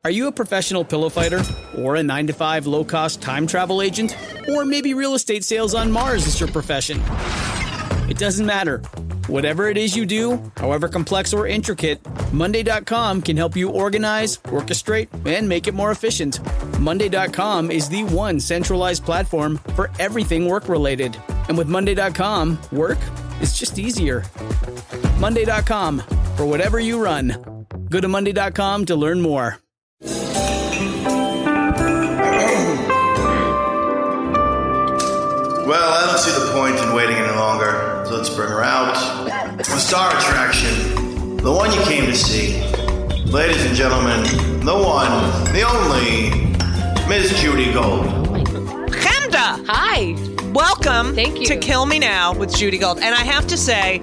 Are you a professional pillow fighter? Or a 9-to-5 low-cost time travel agent? Or maybe real estate sales on Mars is your profession? It doesn't matter. Whatever it is you do, however complex or intricate, Monday.com can help you organize, orchestrate, and make it more efficient. Monday.com is the one centralized platform for everything work-related. And with Monday.com, work is just easier. Monday.com, for whatever you run. Go to Monday.com to learn more. Well, I don't see the point in waiting any longer, so let's bring her out. The star attraction, the one you came to see. Ladies and gentlemen, the one, the only, Miss Judy Gold. Chemda! Hi. Welcome Thank you. to Kill Me Now with Judy Gold. And I have to say,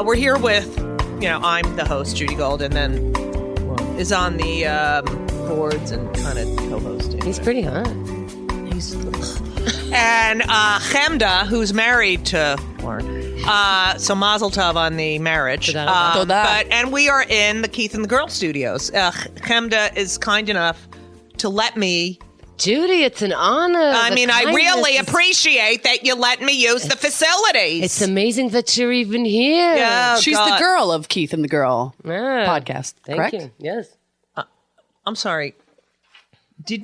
we're here with, I'm the host, Judy Gold, and then is on the boards and kind of co-hosting. He's pretty hot. And Chemda, who's married to Lauren. So Mazel Tov on the marriage. And we are in the Keith and the Girl studios. Chemda is kind enough to let me. Judy, it's an honor. I really appreciate that you let me use the facilities. It's amazing that you're even here. Yeah, She's the girl of Keith and the Girl podcast, Thank correct? you. Yes. I'm sorry. It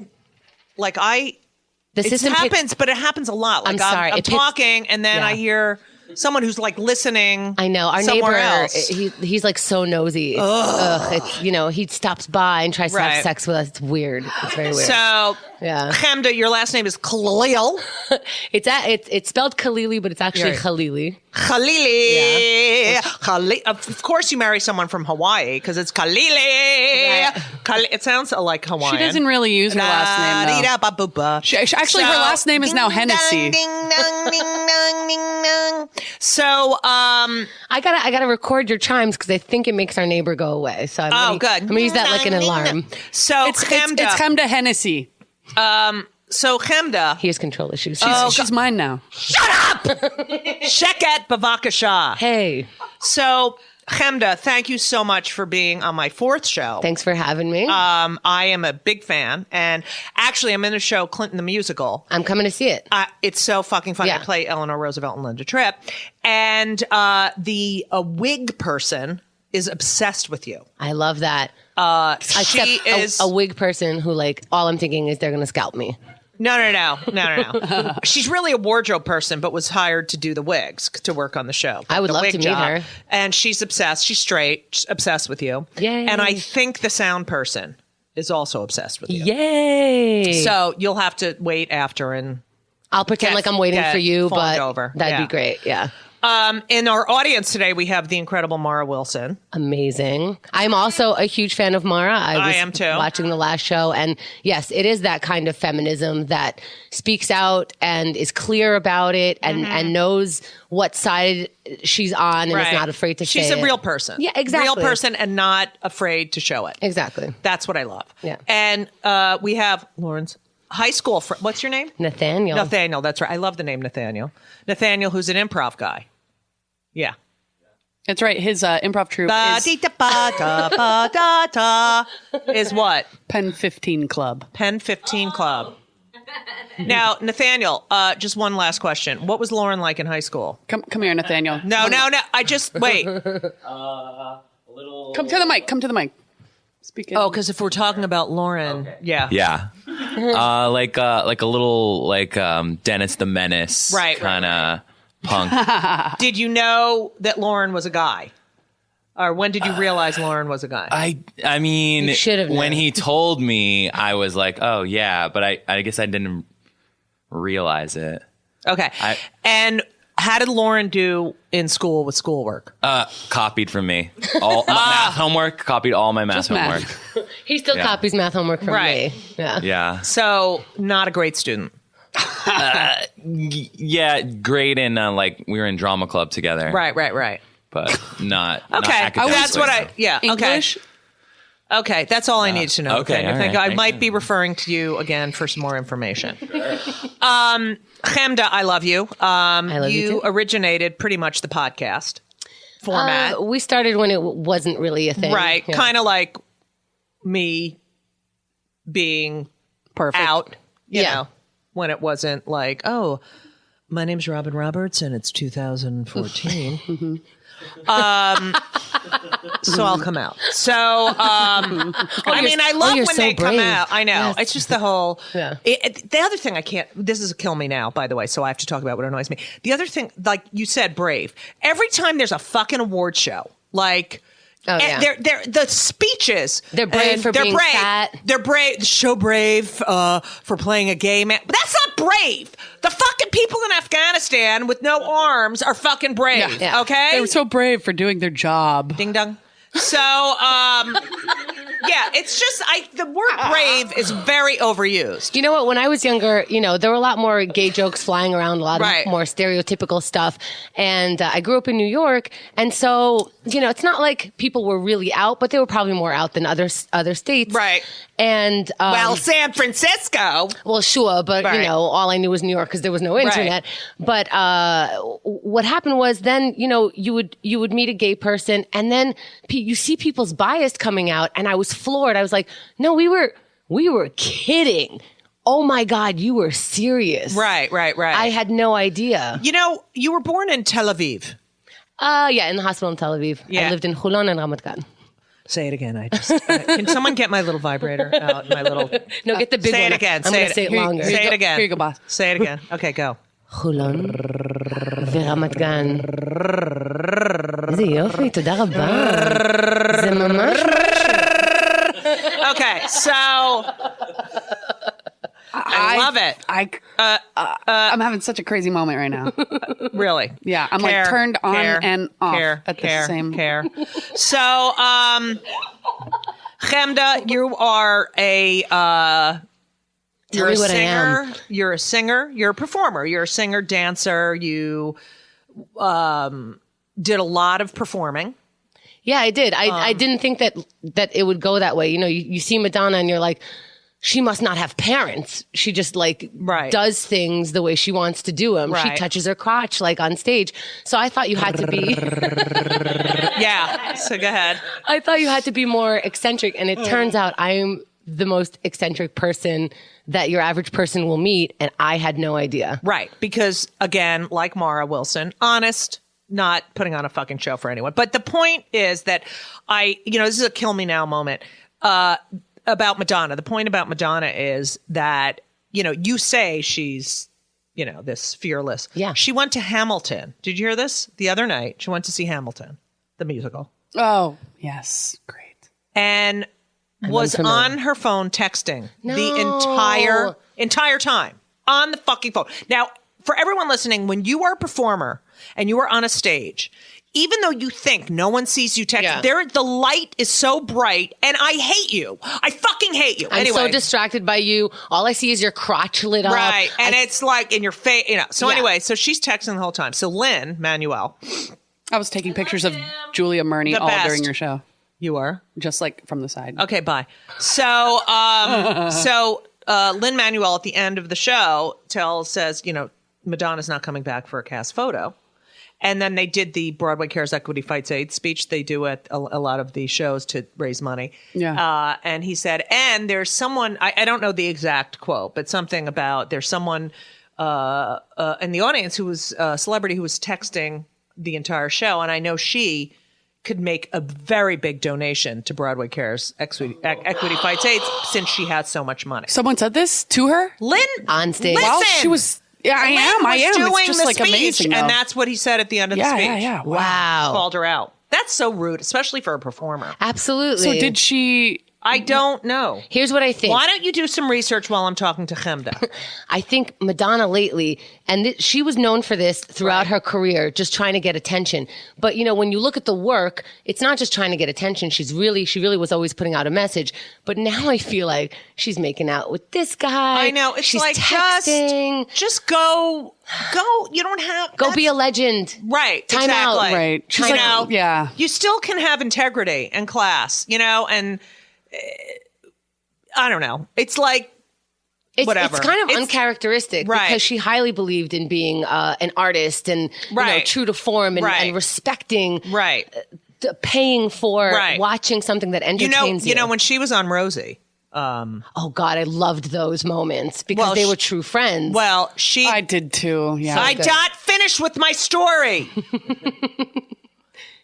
happens a lot. Like I'm sorry. I'm talking, and then I hear someone who's like listening. I know. Our somewhere neighbor, else. he's like so nosy. It's, he stops by and tries to have sex with us. It's weird. It's very weird. So, yeah. Chemda, your last name is Khalil. It's spelled Khalili, but it's actually Right. Khalili. Khalili. Of course, you marry someone from Hawaii because it's Khalili. Right. It sounds like Hawaiian. She doesn't really use her last name, though. Actually, her last name is now Hennessy. So, I gotta record your chimes because I think it makes our neighbor go away. So I'm good. I'm gonna use that like an alarm. So It's Chemda. Chemda Hennessy. So Chemda. He has control issues. She's mine now. Shut up! Sheket Bavakasha. Hey, So, Chemda, thank you so much for being on my fourth show. thanks for having me. I am a big fan. And actually, I'm in the show Clinton the Musical. I'm coming to see it. It's so fucking funny. Yeah. I play Eleanor Roosevelt and Linda Tripp. And the wig person is obsessed with you. I love that. She is a wig person who all I'm thinking is they're going to scalp me. No. She's really a wardrobe person, but was hired to do the wigs to work on the show. I would The love wig to meet job. her. And she's obsessed. She's straight, she's obsessed with you. Yay. And I think the sound person is also obsessed with you. Yay! So you'll have to wait after and I'll pretend like I'm waiting get for you, fawned but over. that'd Yeah. be great. Yeah. In our audience today, we have the incredible Mara Wilson. Amazing. I'm also a huge fan of Mara. I was am too. watching the last show, and yes, it is that kind of feminism that speaks out and is clear about it and knows what side she's on and is not afraid to say it. She's a real person. Yeah, exactly. Real person and not afraid to show it. Exactly. That's what I love. Yeah. And we have Lauren's high school friend. What's your name? Nathaniel. Nathaniel, that's right. I love the name Nathaniel. Nathaniel, who's an improv guy. Yeah. That's right. His improv troupe is what? Pen 15 Club. Pen 15 Club. Now, Nathaniel, just one last question. What was Lauren like in high school? Come here, Nathaniel. No. I just, wait. Come to the mic. Come to the mic. Speaking. Oh, because if we're talking about Lauren, yeah. Yeah. Like a little Dennis the Menace Right. kind of punk. Did you know that Lauren was a guy? Or when did you realize Lauren was a guy? I mean, You should have known. when he told me, I was like, oh yeah, but I guess I didn't realize it. Okay. And how did Lauren do in school with schoolwork? Copied from me. All math homework, copied all my math Just math. homework. He still Yeah. copies math homework from Right. me. Yeah. Yeah. So, not a great student. Yeah, great in we were in drama club together. Right. But not Okay. academically. That's what English? Okay, that's all I need to know. okay, Nathaniel. all Thank right, you. I thank might you. be referring to you again for some more information. Chemda, I love you. I love you too. originated pretty much the podcast format. We started when it wasn't really a thing. Right. Yeah. Kind of like me being perfect out, you know, when it wasn't like, oh, my name's Robin Roberts and it's 2014. So I'll come out. So, I mean, I love when they come out. I know. Yes. It's just the whole, the other thing this is a kill me now, by the way, so I have to talk about what annoys me. The other thing, like you said, brave. Every time there's a fucking award show, like, they're the speeches. They're brave for being fat. They're brave. So brave for playing a gay man. But that's not brave. The fucking people in Afghanistan with no arms are fucking brave. Yeah. Okay, they were so brave for doing their job. Ding dong. So, it's just the word brave is very overused. You know what? When I was younger, there were a lot more gay jokes flying around, a lot of more stereotypical stuff. And I grew up in New York. And so, it's not like people were really out, but they were probably more out than other states. Right. And San Francisco. Well, sure, but all I knew was New York because there was no internet. Right. But what happened was then you would meet a gay person, and then you see people's bias coming out, and I was floored. I was like, no, we were kidding. Oh my God, you were serious. Right. I had no idea. You were born in Tel Aviv. In the hospital in Tel Aviv. Yeah. I lived in Holon and Ramat Gan. Say it again. Can someone get my little vibrator out? My little. No, get the big one. Say it again. I'm going to say it longer. Say it again. Here you go, boss. Say it again. Okay, go. חולון ורמת גן. איזה יופי, תודה רבה. זה ממש... Okay, so... I love it. I'm having such a crazy moment right now. Really? Yeah, I'm like turned on and off at the same... So, Chemda, you are You're a singer. You're a singer. You're a performer. You're a singer, dancer. You did a lot of performing. Yeah, I did. I didn't think that it would go that way. You see Madonna and you're like, she must not have parents. She just does things the way she wants to do them. Right. She touches her crotch on stage. So I thought you had to be. Yeah. So go ahead. I thought you had to be more eccentric, and it turns out I am the most eccentric person that your average person will meet, and I had no idea. Right. Because, again, like Mara Wilson, honest, not putting on a fucking show for anyone. But the point is that this is a kill me now moment about Madonna. The point about Madonna is that, you say she's, this fearless. Yeah. She went to Hamilton. Did you hear this? The other night, she went to see Hamilton, the musical. Oh, yes. Great. And was on her phone texting the entire time on the fucking phone. Now, for everyone listening, when you are a performer and you are on a stage, even though you think no one sees you texting, the light is so bright, and I hate you. I fucking hate you. I'm so distracted by you. All I see is your crotch lit up. Right, and it's like in your face, So anyway, so she's texting the whole time. So Lynn Manuel. I was taking pictures of Julia Murney during your show. You are? Just from the side. Okay, bye. So, Lynn Manuel at the end of the show says, Madonna's not coming back for a cast photo. And then they did the Broadway Cares Equity Fights AIDS speech they do at a lot of the shows to raise money. Yeah. And he said, and there's someone, I don't know the exact quote, but something about there's someone in the audience who was a celebrity who was texting the entire show. And I know she could make a very big donation to Broadway Cares Equity Fights AIDS since she has so much money. Someone said this to her? Lynn. On stage. Listen, well, she was... Yeah, I am. Doing it's just the speech, amazing. Though. And that's what he said at the end of the speech. Yeah. Wow. Called her out. That's so rude, especially for a performer. Absolutely. So did she... I don't know. Here's what I think. Why don't you do some research while I'm talking to Chemda? I think Madonna lately, and she was known for this throughout her career, just trying to get attention. But, when you look at the work, it's not just trying to get attention. She really was always putting out a message. But now I feel like she's making out with this guy. I know. It's she's like texting. Just go. You don't have. Go be a legend. Right. Time exactly. out. Right. She's like, yeah. You still can have integrity and class, and I don't know. It's like, whatever. It's kind of uncharacteristic because she highly believed in being an artist and true to form and respecting, paying for watching something that entertains you. You know, when she was on Rosie, Oh God, I loved those moments because they were true friends. Well, I did too. Yeah, I not finished with my story.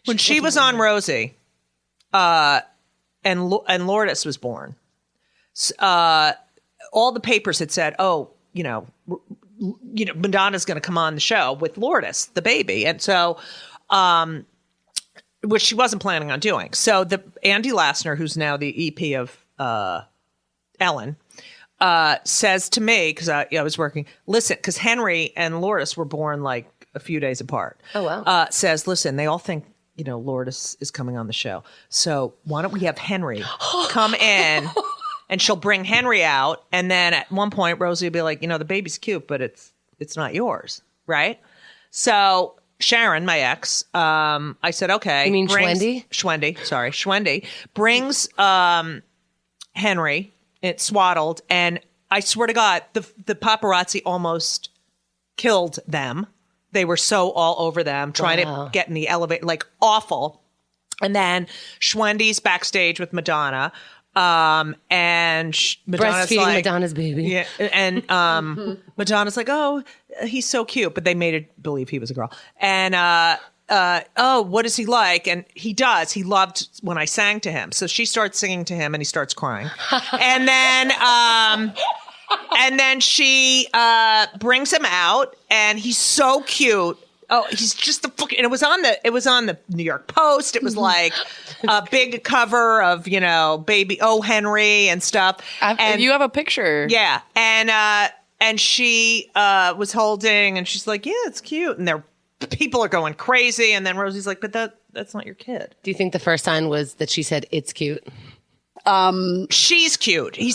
When she was on Rosie, and Lourdes was born, all the papers had said, "Oh, Madonna's going to come on the show with Lourdes, the baby," and so, which she wasn't planning on doing. So Andy Lassner, who's now the EP of Ellen, says to me, because I was working, listen, because Henry and Lourdes were born like a few days apart. Oh, wow. Says, listen, they all think, Lourdes is coming on the show. So why don't we have Henry come in and she'll bring Henry out. And then at one point, Rosie will be like, the baby's cute, but it's not yours. Right. So Sharon, my ex, I said, okay. You mean Schwendy? Schwendy brings Henry, it's swaddled, and I swear to God, the paparazzi almost killed them. They were so all over them, trying to get in the elevator, like awful. And then Schwendy's backstage with Madonna, and Madonna's breastfeeding like, Madonna's baby. Yeah, and Madonna's like, oh, he's so cute, but they made it believe he was a girl. And oh, what is he like? And he does. He loved when I sang to him. So she starts singing to him, and he starts crying. And then she brings him out, and he's so cute. Oh, he's just the fucking. And it was on the New York Post. It was like a big cover of baby Henry and stuff. And you have a picture, yeah. And she was holding, and she's like, yeah, it's cute, and people are going crazy. And then Rosie's like, but that's not your kid. Do you think the first sign was that she said it's cute? She's cute. She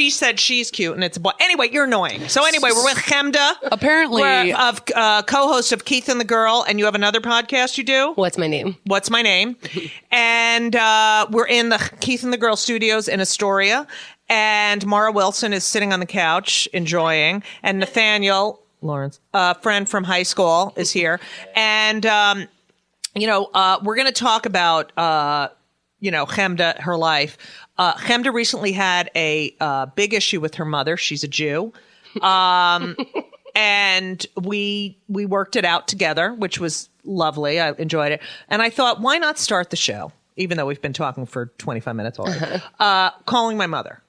said she's cute, and it's a boy. Anyway, you're annoying. So anyway, we're with Chemda. Apparently. We're co-host of Keith and the Girl, and you have another podcast you do? What's My Name? What's My Name? And we're in the Keith and the Girl studios in Astoria, and Mara Wilson is sitting on the couch enjoying, and Nathaniel Lawrence, a friend from high school, is here. And, we're going to talk about, Chemda, her life. Chemda recently had a big issue with her mother. She's a Jew. And we worked it out together, which was lovely. I enjoyed it. And I thought, why not start the show, even though we've been talking for 25 minutes already, calling my mother.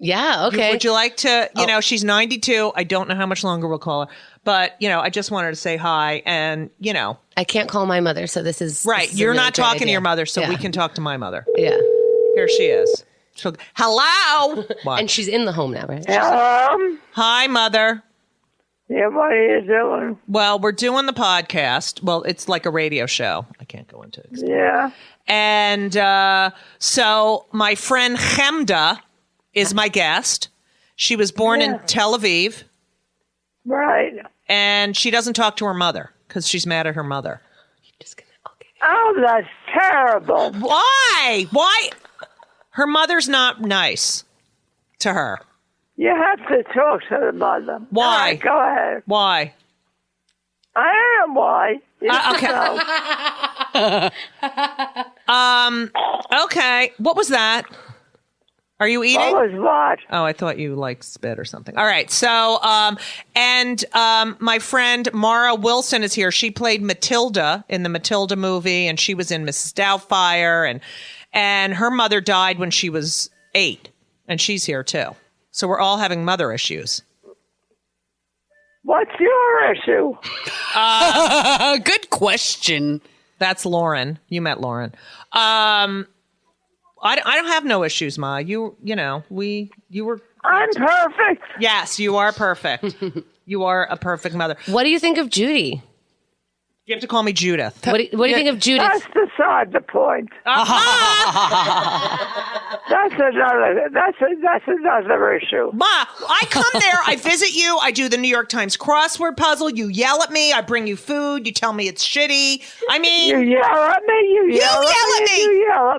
Yeah, okay. Would you like to, she's 92. I don't know how much longer we'll call her. But, I just wanted to say hi. And, I can't call my mother, so this is... Right. This is You're really not talking idea. to your mother, so we can talk to my mother. Yeah. Here she is. Hello? What? And she's in the home now, right? Hello? Hi, Mother. Yeah, what are you doing? Well, we're doing the podcast. Well, it's like a radio show. I can't go into it. Yeah. And so my friend Chemda is my guest. She was born in Tel Aviv. Right. And she doesn't talk to her mother because she's mad at her mother. Oh, that's terrible. Why? Why? Her mother's not nice to her. You have to talk to the mother. Why? All right, go ahead. Why? I don't know why. Okay. What was that? Are you eating? What was what? Oh, I thought you spit or something. All right. So, my friend Mara Wilson is here. She played Matilda in the Matilda movie, and she was in Mrs. Doubtfire, and her mother died when she was 8, and she's here too. So we're all having mother issues. What's your issue? Good question. That's Lauren. You met Lauren. I don't have no issues, Ma. You were. I'm perfect. Yes, you are perfect. You are a perfect mother. What do you think of Judy? You have to call me Judith. What do you think of Judith? That's beside the point. That's another issue. Ma, I come there, I visit you, I do the New York Times crossword puzzle, you yell at me, I bring you food, you tell me it's shitty. I mean... You yell at me, you yell at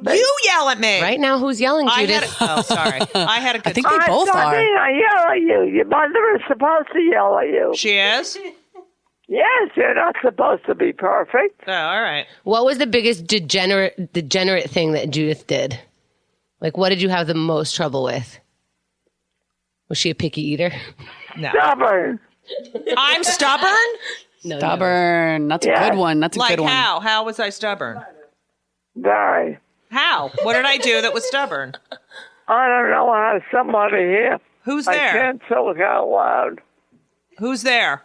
me. You yell at me. Right now, who's yelling, Judith? Sorry. I had a good I think they both are. I yell at you. Your mother is supposed to yell at you. She is? Yes, you're not supposed to be perfect. Oh, all right. What was the biggest degenerate thing that Judith did? Like, what did you have the most trouble with? Was she a picky eater? No. Stubborn. I'm stubborn? No, stubborn. That's a good one. That's a good one. Like how? How was I stubborn? Very. How? What did I do that was stubborn? I don't know. I have somebody here. Who's there? I can't talk out loud. Who's there?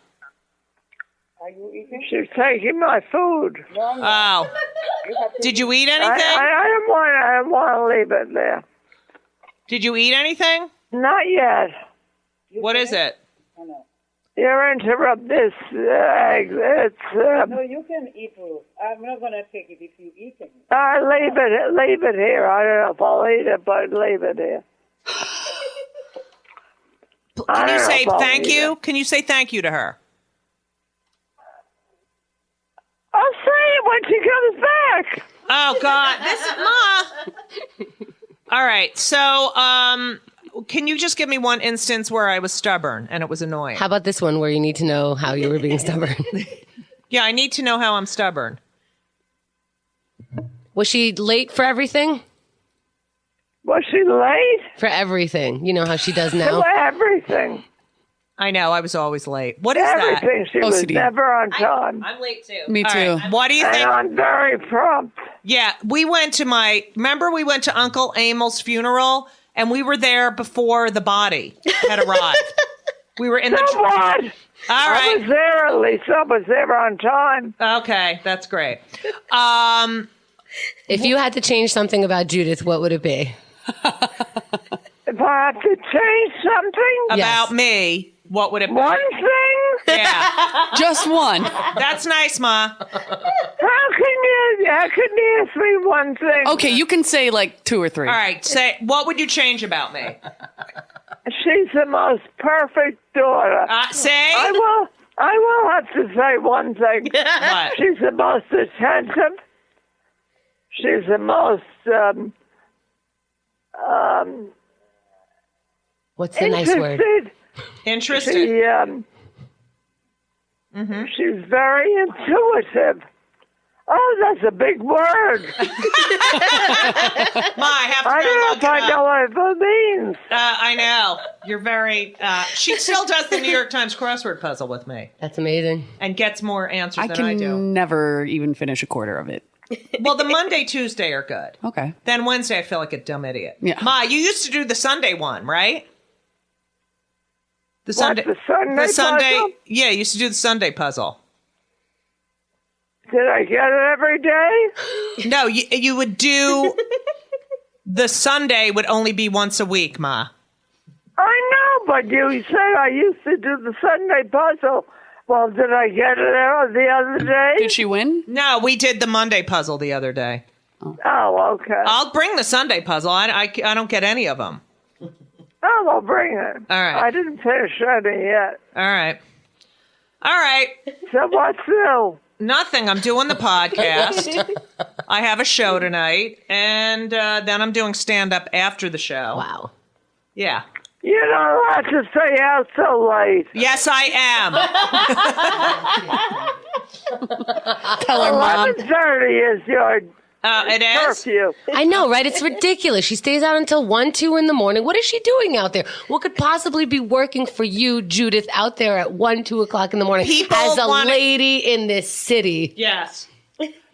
She's taking my food. Oh. Did you eat anything? I don't want to leave it there. Did you eat anything? Not yet. What is it? You're interrupt this egg. It's No, you can eat it. I'm not gonna take it if you eat it. leave it here. I don't know if I'll eat it, but leave it here. Can you say thank you? Can you say thank you to her? I'll say it when she comes back. Oh God, this Ma. All right, so can you just give me one instance where I was stubborn and it was annoying? How about this one where you need to know how you were being stubborn? Yeah, I need to know how I'm stubborn. Was she late for everything? Was she late? For everything. You know how she does now? For everything. I know, I was always late. What is that? Everything. She was never on time. I'm late too. Me too. Right. What do you think? And I'm very prompt. Yeah, we went to Uncle Emil's funeral, and we were there before the body had arrived. We were in the... So what? All right. I was there, at least. I was there on time. Okay, that's great. If you had to change something about Judith, what would it be? If I have to change something... About me, what would it be? One thing? Yeah. Just one. That's nice, Ma. How can you ask me one thing? Okay, you can say like 2 or 3. All right, say, what would you change about me? She's the most perfect daughter. Say? I will have to say one thing. What? She's the most attentive. She's the most What's the nice word? Interested. She's very intuitive. Oh, that's a big word. Ma, I have to I don't know if I know what it means. I know. You're very... she still does the New York Times crossword puzzle with me. That's amazing. And gets more answers than I I do. can never even finish a quarter of it. Well, the Monday, Tuesday are good. Okay. Then Wednesday, I feel like a dumb idiot. Yeah. Ma, you used to do the Sunday one, right? The Sunday puzzle? Yeah, you used to do the Sunday puzzle. Did I get it every day? No, you would do... The Sunday would only be once a week, Ma. I know, but you said I used to do the Sunday puzzle. Well, did I get it the other day? Did she win? No, we did the Monday puzzle the other day. Oh, okay. I'll bring the Sunday puzzle. I don't get any of them. Oh, I'll bring it. All right. I didn't finish any yet. All right. All right. So what's new? Nothing. I'm doing the podcast. I have a show tonight, and then I'm doing stand-up after the show. Wow. Yeah. You're not allowed to stay out so late. Yes, I am. Tell her, Mom. 11:30 is your it is? curfew. I know, right? It's ridiculous. She stays out until 1, 2 in the morning. What is she doing out there? What could possibly be working for you, Judith, out there at 1, 2 o'clock in the morning as a lady in this city? Yes.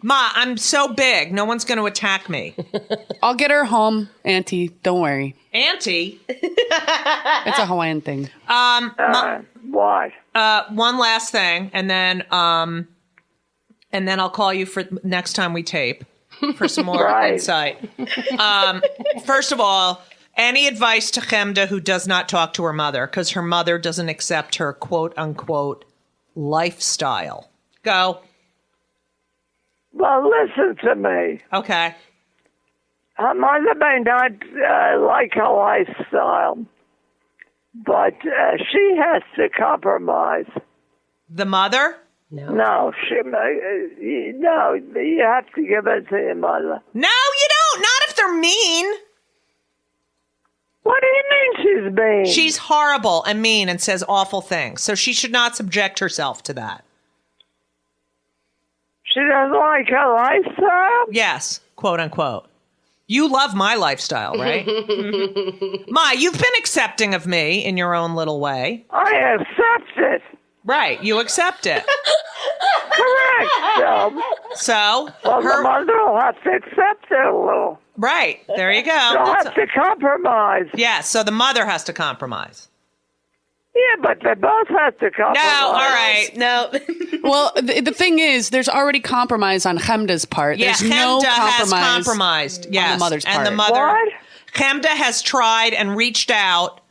Ma, I'm so big. No one's going to attack me. I'll get her home, Auntie. Don't worry. Auntie? It's a Hawaiian thing. What? One last thing, and then I'll call you for next time we tape for some more insight. First of all, any advice to Chemda who does not talk to her mother because her mother doesn't accept her quote-unquote lifestyle? Go. Well, listen to me. Okay. Her mother may not like her lifestyle, but she has to compromise. The mother? No, you have to give it to your mother. No, you don't. Not if they're mean. What do you mean she's mean? She's horrible and mean and says awful things, so she should not subject herself to that. She doesn't like her lifestyle? Yes, quote unquote. You love my lifestyle, right? Ma, you've been accepting of me in your own little way. I accept it. Right, you accept it. Correct. So, well, the mother will have to accept it a little. Right, there you go. She'll have to compromise. Yeah, so the mother has to compromise. Yeah, but they both have to compromise. No, all right. No. Well, the thing is, there's already compromise on Chemda's part. Yeah, there's no Chemda has compromise compromised. Yes. on the mother's part. And the mother, What? Chemda has tried and reached out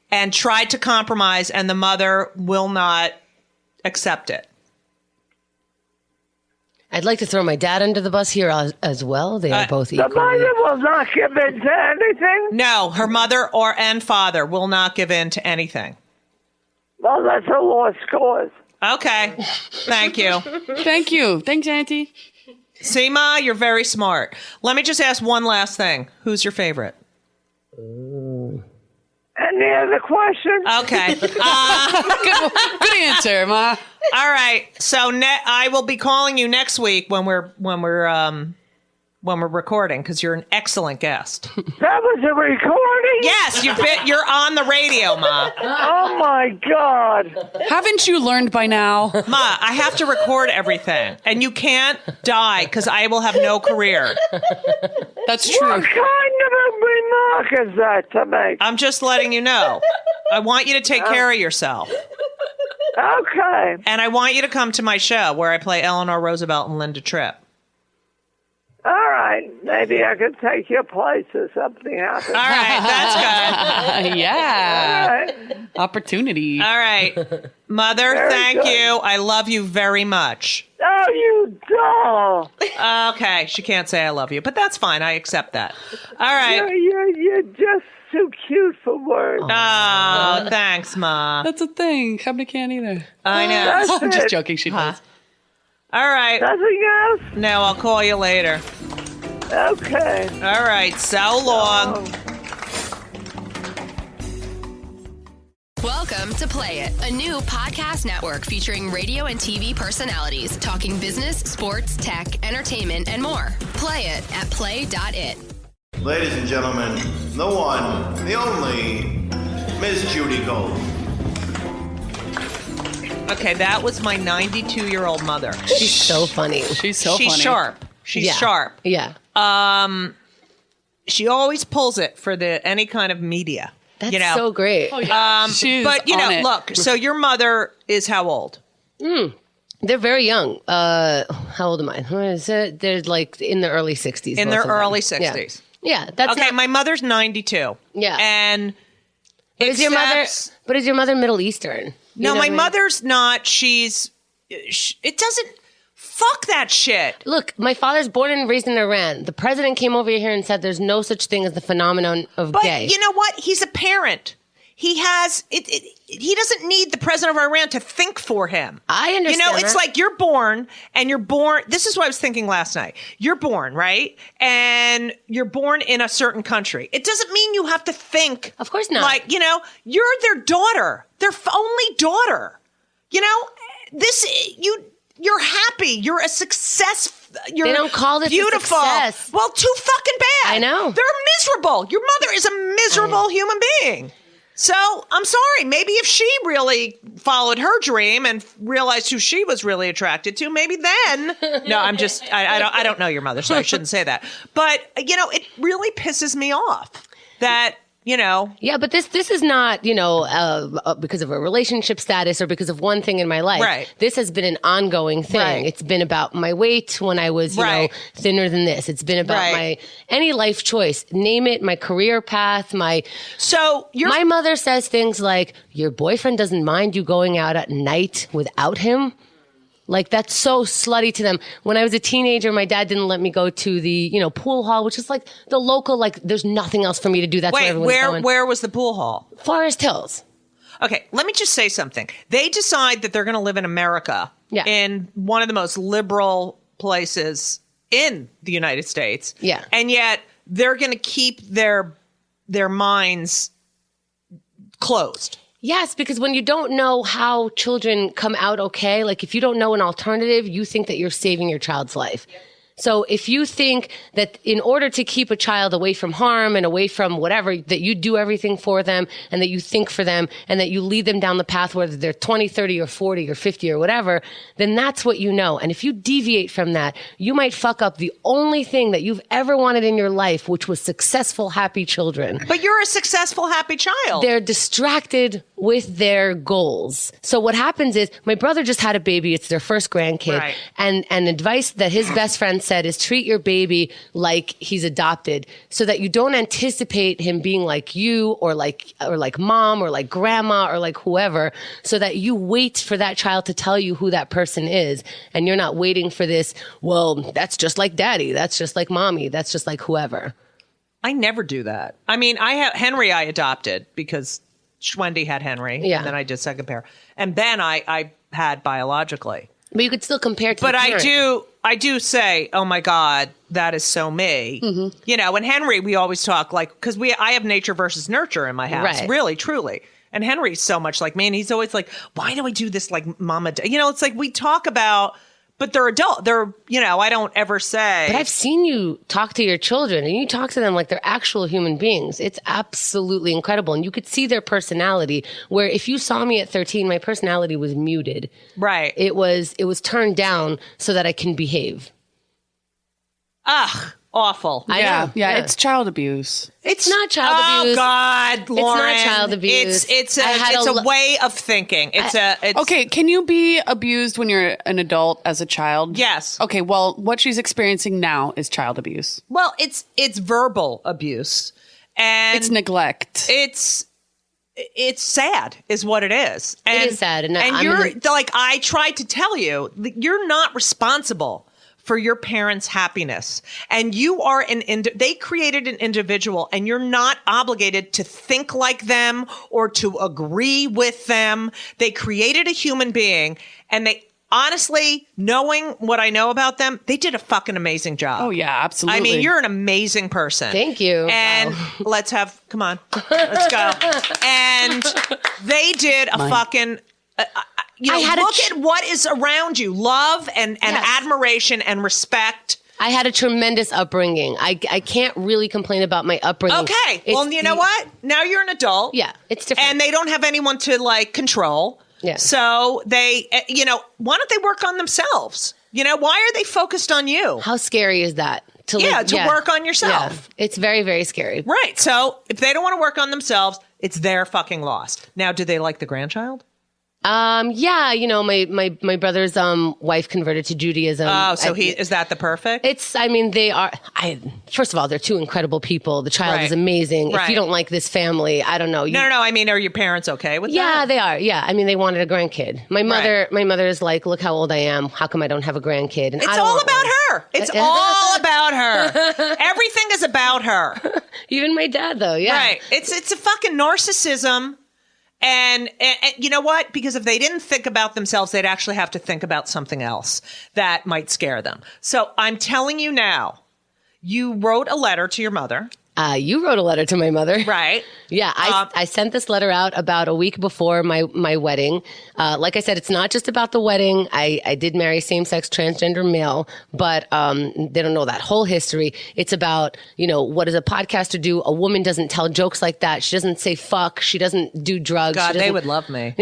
and tried to compromise, and the mother will not accept it. I'd like to throw my dad under the bus here as well. They are both equally. The mother will not give in to anything? No, her mother and father will not give in to anything. Well, that's a lost cause. Okay. Thank you. Thank you. Thanks, Auntie. See, Ma, you're very smart. Let me just ask one last thing. Who's your favorite? Any other questions? Okay. Good answer, Ma. All right. So I will be calling you next week when we're recording, because you're an excellent guest. That was a recording? Yes, you're on the radio, Ma. Oh my God. Haven't you learned by now? Ma, I have to record everything, and you can't die because I will have no career. That's true. What kind of a remark is that to make? I'm just letting you know. I want you to take care of yourself. Okay. And I want you to come to my show where I play Eleanor Roosevelt and Linda Tripp. All right. Maybe I could take your place if something happens. All right. That's good. Yeah. All right. Opportunity. All right. Mother, Very thank good. you. I love you very much. Oh, you doll. Okay. She can't say I love you, but that's fine. I accept that. All right. You're just too cute for words. Oh, thanks, Ma. That's a thing. Chemda can't either. I know. That's I'm just it. joking. She does. All right. Nothing else? No, I'll call you later. Okay. All right. So long. Welcome to Play It, a new podcast network featuring radio and TV personalities talking business, sports, tech, entertainment, and more. Play it at play.it. Ladies and gentlemen, the one, the only, Miss Judy Gold. Okay, that was my 92-year-old mother. She's so funny. She's so She's funny. sharp. She's sharp. Yeah. She always pulls it for any kind of media. That's you know? so great. Oh, yeah. She's But, on it. look, so your mother is how old? They're very young. How old am I? What is it? They're like in the early 60s. In both their of them. early 60s. Yeah, that's Okay, not- my mother's 92. Yeah. And But is your mother? accepts- But is your mother Middle Eastern? You No, know my what I mean? mother's not. It doesn't. Fuck that shit. Look, my father's born and raised in Iran. The president came over here and said there's no such thing as the phenomenon of But gay. you know what? He's a parent. He has it. He doesn't need the president of Iran to think for him. I understand. You know, it's that. like you're born. This is what I was thinking last night. You're born, right? And you're born in a certain country. It doesn't mean you have to think. Of course not. Like, you're their daughter, their only daughter. You're happy. You're a success. They don't call this a beautiful. success. Well, too fucking bad. I know. They're miserable. Your mother is a miserable human being. So I'm sorry. Maybe if she really followed her dream and realized who she was really attracted to, maybe then. No, I don't know your mother, so I shouldn't say that. But it really pisses me off that. Yeah, but this is not, because of a relationship status or because of one thing in my life. Right. This has been an ongoing thing. Right. It's been about my weight when I was, thinner than this. It's been about any life choice. Name it, my career path, my mother says things like, your boyfriend doesn't mind you going out at night without him. Like, that's so slutty to them. When I was a teenager, my dad didn't let me go to the, pool hall, which is like the local, like, there's nothing else for me to do. That's where everyone's going. Where was the pool hall? Forest Hills. Okay, let me just say something. They decide that they're going to live in America, in one of the most liberal places in the United States. Yeah. And yet they're going to keep their minds closed. Yes, because when you don't know how children come out okay, like if you don't know an alternative, you think that you're saving your child's life. So if you think that in order to keep a child away from harm and away from whatever, that you do everything for them and that you think for them and that you lead them down the path, whether they're 20, 30 or 40 or 50 or whatever, then that's what you know. And if you deviate from that, you might fuck up the only thing that you've ever wanted in your life, which was successful, happy children. But you're a successful, happy child. They're distracted with their goals. So what happens is my brother just had a baby. It's their first grandkid. Right. And advice that his best friend said is treat your baby like he's adopted so that you don't anticipate him being like you or like mom or like grandma or like whoever, so that you wait for that child to tell you who that person is. And you're not waiting for this, well, that's just like daddy. That's just like mommy. That's just like whoever. I never do that. I mean, Henry I adopted because Schwendy had Henry. Yeah. And then I did second pair. And Ben I had biologically. But you could still compare to But the parent. I do say, oh my God, that is so me. Mm-hmm. You know, and Henry, we always talk like, because I have nature versus nurture in my house. Right. Really, truly. And Henry's so much like me. And he's always like, why do I do this like mama? You know, it's like we talk about, but they're adult. They're, you know, I don't ever say. But I've seen you talk to your children and you talk to them like they're actual human beings. It's absolutely incredible. And you could see their personality, where if you saw me at 13, my personality was muted. Right. It was turned down so that I can behave. Ugh. Awful. Yeah, it's child abuse. It's not child abuse. Oh God, Lauren. It's not child abuse. It's a way of thinking. Okay, can you be abused when you're an adult as a child? Yes. Okay, well, what she's experiencing now is child abuse. Well, it's verbal abuse, and it's neglect. It's sad, is what it is. And, it is sad, and you're like I tried to tell you, you're not responsible for your parents' happiness. And you are they created an individual and you're not obligated to think like them or to agree with them. They created a human being, and they honestly, knowing what I know about them, they did a fucking amazing job. Oh yeah, absolutely. I mean, you're an amazing person. Thank you. And come on, let's go. And they did a fucking, you know, look at what is around you. Love and admiration and respect. I had a tremendous upbringing. I can't really complain about my upbringing. Okay. Well, you know what? Now you're an adult. Yeah, it's different. And they don't have anyone to like control. Yeah. So they, you know, why don't they work on themselves? You know, why are they focused on you? How scary is that? To work on yourself. Yeah. It's very, very scary. Right. So if they don't want to work on themselves, it's their fucking loss. Now, do they like the grandchild? Yeah, you know, my brother's wife converted to Judaism. Oh, so is that the perfect? They are. First of all, they're two incrable people. The child is amazing. Right. If you don't like this family, I don't know. No. I mean, are your parents okay with that? Yeah, they are. Yeah, I mean, they wanted a grandkid. My mother is like, look how old I am. How come I don't have a grandkid? And it's all about her. It's all about her. Everything is about her. Even my dad, though. Yeah, right. It's a fucking narcissism. And you know what? Because if they didn't think about themselves, they'd actually have to think about something else that might scare them. So I'm telling you now, you wrote a letter to your mother. You wrote a letter to my mother. Right. Yeah, I sent this letter out about a week before my wedding. Like I said, it's not just about the wedding. I did marry same-sex transgender male, but they don't know that whole history. It's about, you know, what does a podcaster do? A woman doesn't tell jokes like that. She doesn't say fuck. She doesn't do drugs. God, they would love me.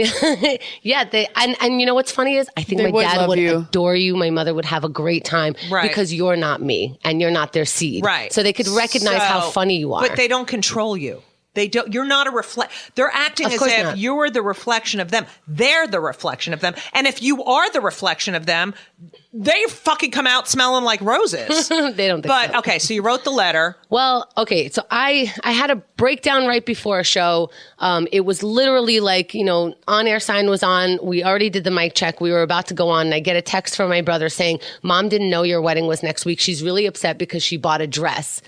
Yeah, and you know what's funny is I think my dad would adore you. My mother would have a great time because you're not me and you're not their seed. Right. So they could recognize how funny you are. But they don't control you. They don't. You're not a They're acting as if you're the reflection of them. They're the reflection of them. And if you are the reflection of them, they fucking come out smelling like roses. They don't think so. Okay, so you wrote the letter. Well, okay, so I had a breakdown right before a show. It was literally like, you know, on-air sign was on. We already did the mic check. We were about to go on. And I get a text from my brother saying, Mom didn't know your wedding was next week. She's really upset because she bought a dress.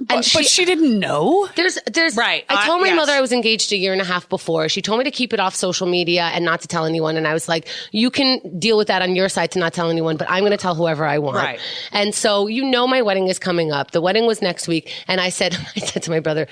But she didn't know? There's right. I told my mother I was engaged a year and a half before. She told me to keep it off social media and not to tell anyone. And I was like, you can deal with that on your side to not tell anyone, but I'm going to tell whoever I want. Right. And so, you know, my wedding is coming up. The wedding was next week. And I said to my brother,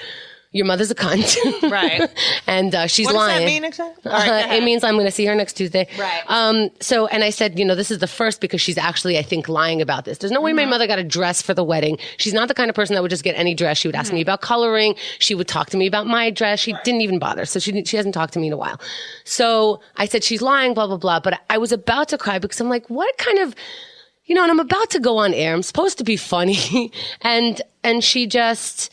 your mother's a cunt. Right. And she's lying. What does that mean exactly? All right, it means I'm going to see her next Tuesday. Right. And I said, this is the first because she's actually, I think, lying about this. There's no way my mother got a dress for the wedding. She's not the kind of person that would just get any dress. She would ask me about coloring. She would talk to me about my dress. She didn't even bother. So she hasn't talked to me in a while. So I said, she's lying, blah, blah, blah. But I was about to cry because I'm like, what kind of, and I'm about to go on air. I'm supposed to be funny. and she just...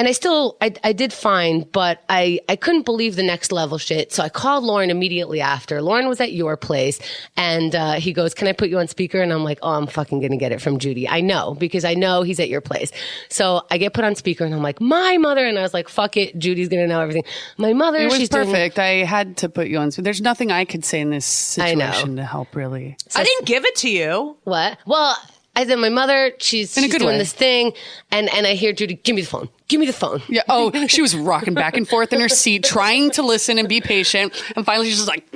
And I did fine, but I couldn't believe the next level shit. So I called Lauren immediately after. Lauren was at your place and, he goes, can I put you on speaker? And I'm like, oh, I'm fucking going to get it from Judy. I know, because I know he's at your place. So I get put on speaker and I'm like, my mother. And I was like, fuck it. Judy's going to know everything. My mother, it was she's perfect. I had to put you on speaker. There's nothing I could say in this situation to help really. So I didn't give it to you. What? Well, I said, my mother, she's doing this thing. And I hear Judy, give me the phone. Give me the phone. Yeah. Oh, she was rocking back and forth in her seat, trying to listen and be patient. And finally, she's just like,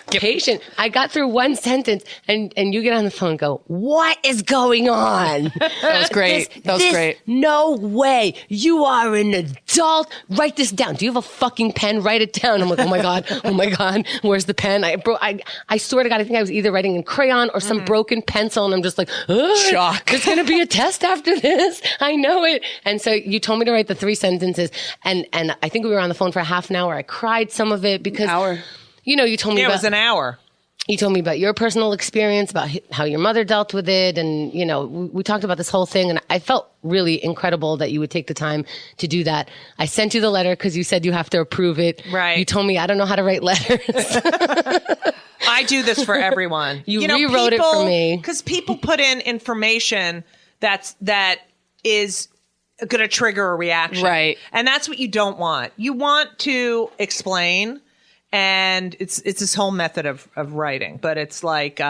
patient. I got through one sentence and you get on the phone and go, what is going on? That was great. That was great. No way. You are an adult. Write this down. Do you have a fucking pen? Write it down. I'm like, oh my God. Oh my God. Where's the pen? I swear to God, I think I was either writing in crayon or some broken pencil. And I'm just like, shock. There's going to be a test after this. I know it. And so you told me to write the 3 sentences. And I think we were on the phone for a half an hour. I cried some of it because, you told me it was an hour. You told me about your personal experience, about how your mother dealt with it. And, we talked about this whole thing. And I felt really incredible that you would take the time to do that. I sent you the letter because you said you have to approve it. Right. You told me I don't know how to write letters. I do this for everyone. You rewrote it for me. Because people put in information that is going to trigger a reaction. Right. And that's what you don't want. You want to explain, and it's this whole method of writing, but it's like,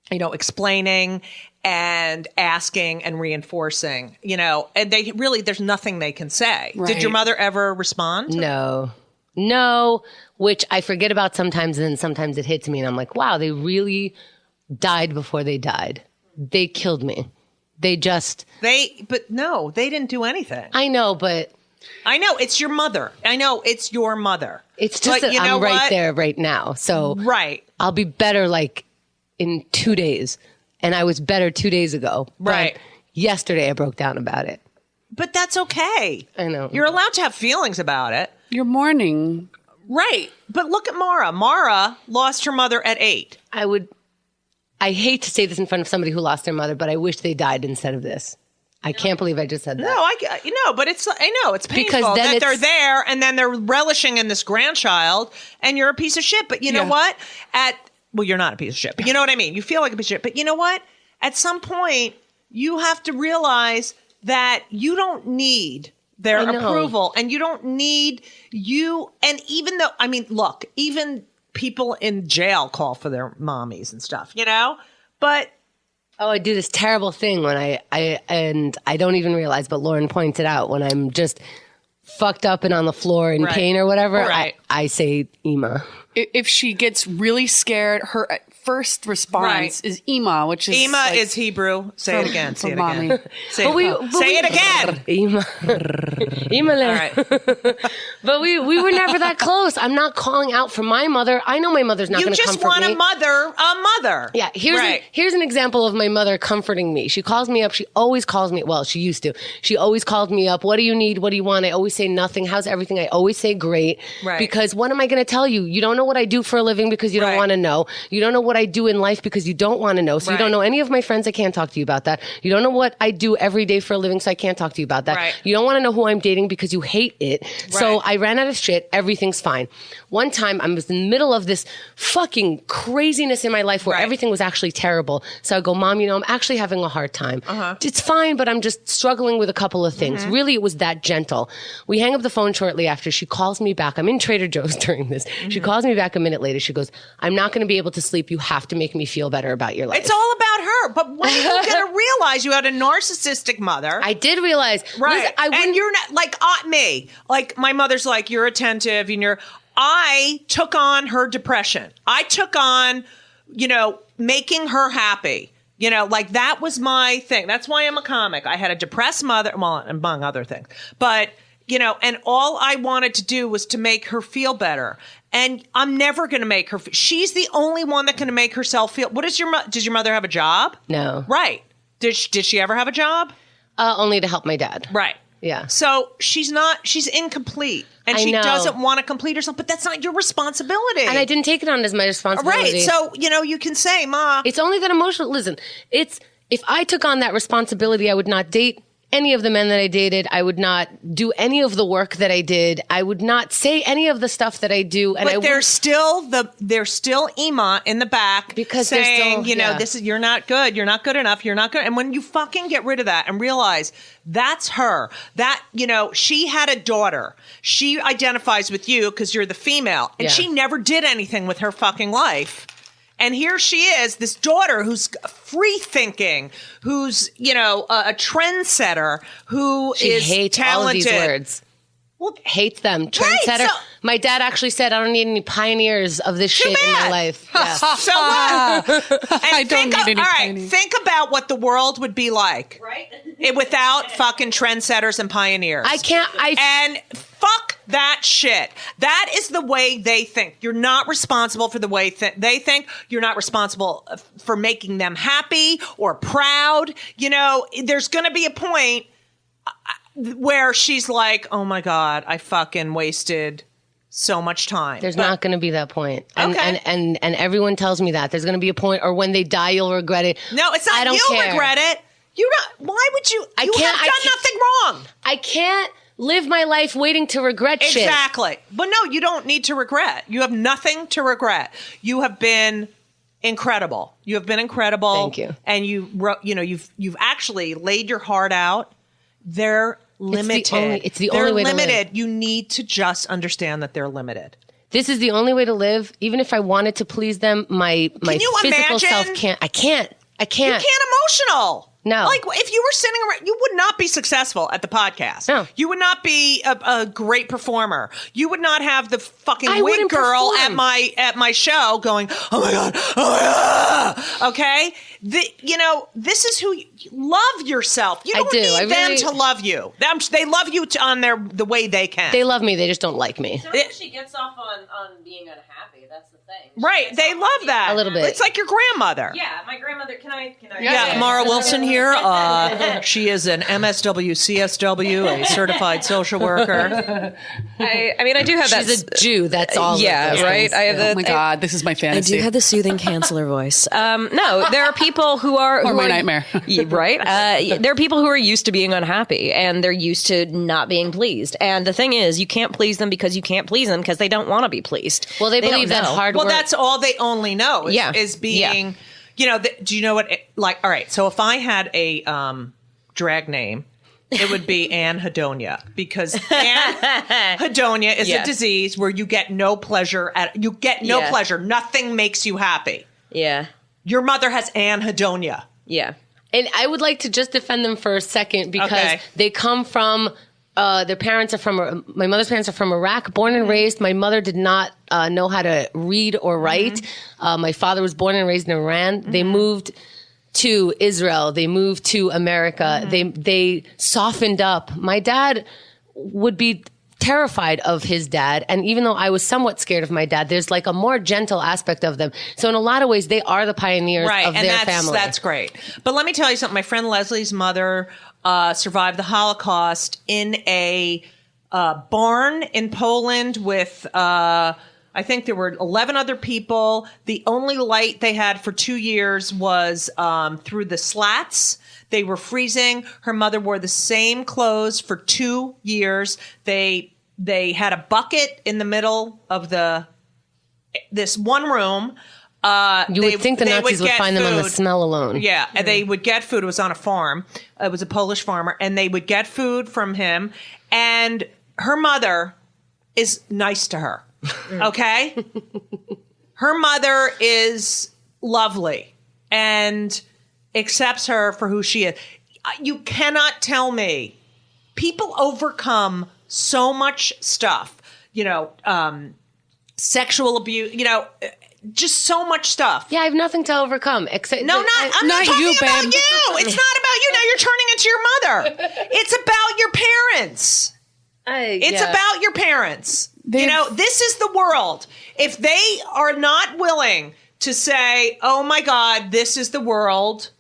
explaining and asking and reinforcing, and they really, there's nothing they can say. Right. Did your mother ever respond? No, which I forget about sometimes, and then sometimes it hits me and I'm like, wow, they really died before they died. They killed me. But no, they didn't do anything. I know, but... I know, it's your mother. I know, it's your mother. It's just that I'm right there right now. So right. I'll be better in 2 days. And I was better 2 days ago. Right. But yesterday I broke down about it. But that's okay. I know. You're allowed to have feelings about it. You're mourning. Right. But look at Mara. Mara lost her mother at 8. I hate to say this in front of somebody who lost their mother, but I wish they died instead of this. I can't believe I just said that. No, but it's painful that they're there and then they're relishing in this grandchild and you're a piece of shit. But you know what? You're not a piece of shit, but you know what I mean? You feel like a piece of shit. But you know what? At some point, you have to realize that you don't need their approval and you don't need you. And even though, look, even people in jail call for their mommies and stuff, but I do this terrible thing when I don't even realize, but Lauren pointed out when I'm just fucked up and on the floor in pain or whatever, I say Ema. If she gets really scared, her first response is Ema, which is Ema is Hebrew. Say it again. Say it again. Say it again. Ema. Ema. All right. But we were never that close. I'm not calling out for my mother. I know my mother's not going to comfort me. You just want a mother. Yeah. Here's an example of my mother comforting me. She calls me up. She always calls me. Well, she used to. She always called me up. What do you need? What do you want? I always say nothing. How's everything? I always say great. Right. Because what am I going to tell you? You don't know what I do for a living because you don't want to know. You don't know what I do in life because you don't want to know. So you don't know any of my friends. I can't talk to you about that. You don't know what I do every day for a living. So I can't talk to you about that. Right. You don't want to know who I'm dating because you hate it. Right. So I ran out of shit. Everything's fine. One time I was in the middle of this fucking craziness in my life where everything was actually terrible. So I go, Mom, I'm actually having a hard time. It's fine, but I'm just struggling with a couple of things. Really, it was that gentle. We hang up the phone shortly after. She calls me back. I'm in Trader Joe's during this. She calls me back a minute later. She goes, I'm not going to be able to sleep. You have to make me feel better about your life. It's all about her. But when are you going to realize you had a narcissistic mother? I did realize. Right. Listen, and you're not like me. Like my mother's like, you're attentive and I took on her depression. I took on, making her happy. Like that was my thing. That's why I'm a comic. I had a depressed mother, well, among other things. But and all I wanted to do was to make her feel better. And I'm never going to make her. She's the only one that can make herself feel. Does your mother have a job? No. Right. Did she ever have a job? Only to help my dad. Right. Yeah. So she's incomplete. And she doesn't want to complete herself, but that's not your responsibility. And I didn't take it on as my responsibility. Right. So, you can say, Ma. It's only that emotional. Listen, if I took on that responsibility, I would not date any of the men that I dated. I would not do any of the work that I did. I would not say any of the stuff that I do. And but there's still Ema in the back because saying, this is, you're not good. You're not good enough. You're not good. And when you fucking get rid of that and realize that's her, that, she had a daughter. She identifies with you because you're the female and she never did anything with her fucking life. And here she is, this daughter who's free thinking, who's, a trendsetter, who is hates talented. All of these words. Well, hates them. Trendsetter. Right, my dad actually said, I don't need any pioneers of this shit in my life. Yeah. So what? I don't need any pioneers. Think about what the world would be like. Right. Without fucking trendsetters and pioneers. And fuck that shit. That is the way they think. You're not responsible for the way they think. You're not responsible for making them happy or proud. There's going to be a point where she's like, oh my God, I fucking wasted so much time. There's not going to be that point. Okay. And everyone tells me that. There's going to be a point, or when they die, you'll regret it. No, it's not. I don't care. Regret it. You're not. Why would you? You have done nothing wrong. I can't live my life waiting to regret shit. Exactly. But no, you don't need to regret. You have nothing to regret. You have been incredible. You have been incredible. Thank you. And you've actually laid your heart out. They're limited. It's the only way to live. They're limited. You need to just understand that they're limited. This is the only way to live. Even if I wanted to please them, my physical self can't. I can't. You can't emotional. No. Like, if you were sitting around, you would not be successful at the podcast. No. You would not be a great performer. You would not have the fucking wig girl at my show going, oh my God. Okay? This is who love yourself. You don't need them to love you. They love you on the way they can. They love me. They just don't like me. Sometimes she gets off on being unhappy. That's the thing. Right. They love that. A little bit. It's like your grandmother. Yeah, my grandmother. Can I? Yeah, Mara Wilson here. She is an MSW, CSW, a certified social worker. I do have that. She's a Jew. That's all. Yeah, right. I have oh my God, this is my fantasy. I do have the soothing counselor voice. No, there are people who are my nightmare. Right. There are people who are used to being unhappy and they're used to not being pleased. And the thing is, you can't please them because you can't please them because they don't want to be pleased. Well, they believe that hard work. Well, that's all they only know is being. Yeah. Do you know what? All right. So if I had a drag name, it would be Anne Hedonia, because Anne Hedonia is a disease where you get no pleasure. Pleasure. Nothing makes you happy. Yeah. Your mother has Anne Hedonia. Yeah. And I would like to just defend them for a second because they come from. My mother's parents are from Iraq, born and raised. My mother did not know how to read or write. My father was born and raised in Iran. They moved to Israel. They moved to America. They softened up. My dad would be terrified of his dad. And even though I was somewhat scared of my dad, there's like a more gentle aspect of them. So in a lot of ways, they are the pioneers of their family. That's great. But let me tell you something. My friend Leslie's mother survived the Holocaust in a barn in Poland with, I think there were 11 other people. The only light they had for 2 years was through the slats. They were freezing. Her mother wore the same clothes for 2 years. They had a bucket in the middle of this one room. You would think the Nazis would find them on the smell alone. Yeah, and they would get food. It was on a farm. It was a Polish farmer, and they would get food from him. And her mother is nice to her. Okay? Her mother is lovely and accepts her for who she is. You cannot tell me. People overcome so much stuff, sexual abuse, just so much stuff. Yeah, I have nothing to overcome except I'm not talking about you. It's not about you. Now you're turning into your mother. It's about your parents. It's about your parents. This is the world. If they are not willing to say, oh my God, this is the world,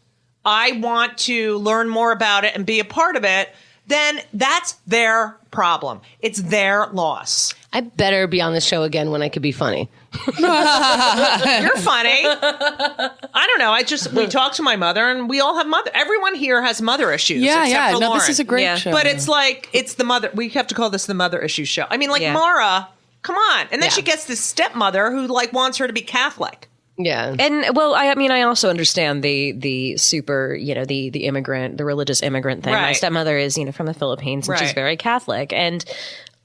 I want to learn more about it and be a part of it, then that's their problem. It's their loss. I better be on the show again when I could be funny. You're funny. I don't know. We talk to my mother, and we all have everyone here has mother issues. Yeah. For No, Lauren. this is a great show. But it's like, it's the mother. We have to call this the mother issue show. I mean, Mara, come on. And then she gets this stepmother who wants her to be Catholic. Yeah. And I also understand the super, the immigrant, the religious immigrant thing. Right. My stepmother is, from the Philippines, and she's very Catholic. And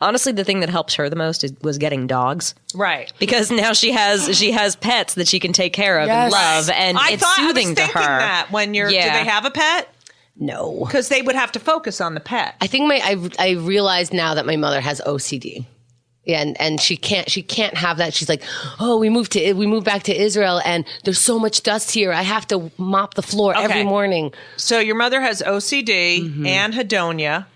honestly, the thing that helped her the most was getting dogs. Right. Because now she has pets that she can take care of and love, and it's soothing to her. That when do they have a pet? No. Because they would have to focus on the pet. I think I realize now that my mother has OCD. Yeah, and she can't have that. She's like, oh, we moved back to Israel, and there's so much dust here. I have to mop the floor every morning. So your mother has OCD and hedonia.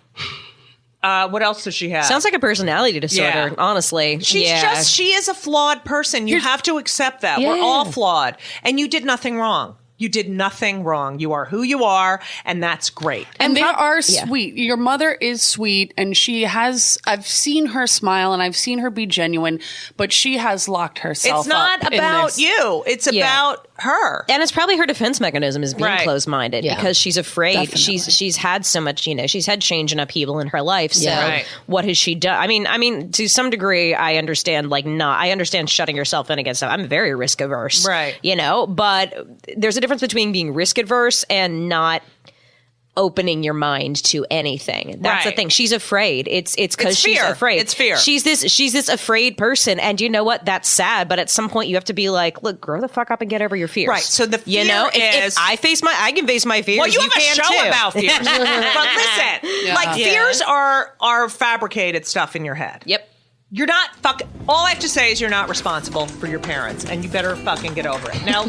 What else does she have? Sounds like a personality disorder, honestly. She is a flawed person. You have to accept that. Yeah. We're all flawed. And you did nothing wrong. You did nothing wrong. You are who you are, and that's great. And they are sweet. Your mother is sweet, and I've seen her smile, and I've seen her be genuine, but she has locked herself It's not up about you. It's about her. And it's probably her defense mechanism is being closed-minded because she's afraid. Definitely. She's had so much, she's had change and upheaval in her life. So what has she done? I mean, to some degree, I understand, I understand shutting yourself in against stuff. I'm very risk averse. Right. But there's a difference between being risk adverse and not opening your mind to anything. That's the thing. She's afraid. It's because she's afraid. It's fear. She's this afraid person, and you know what? That's sad. But at some point, you have to be like, look, grow the fuck up and get over your fears. Right. So the fear if I can face my fears. Well, you have a can show too. about fears. But listen, fears are fabricated stuff in your head. Yep. You're not all I have to say is you're not responsible for your parents, and you better fucking get over it. Now.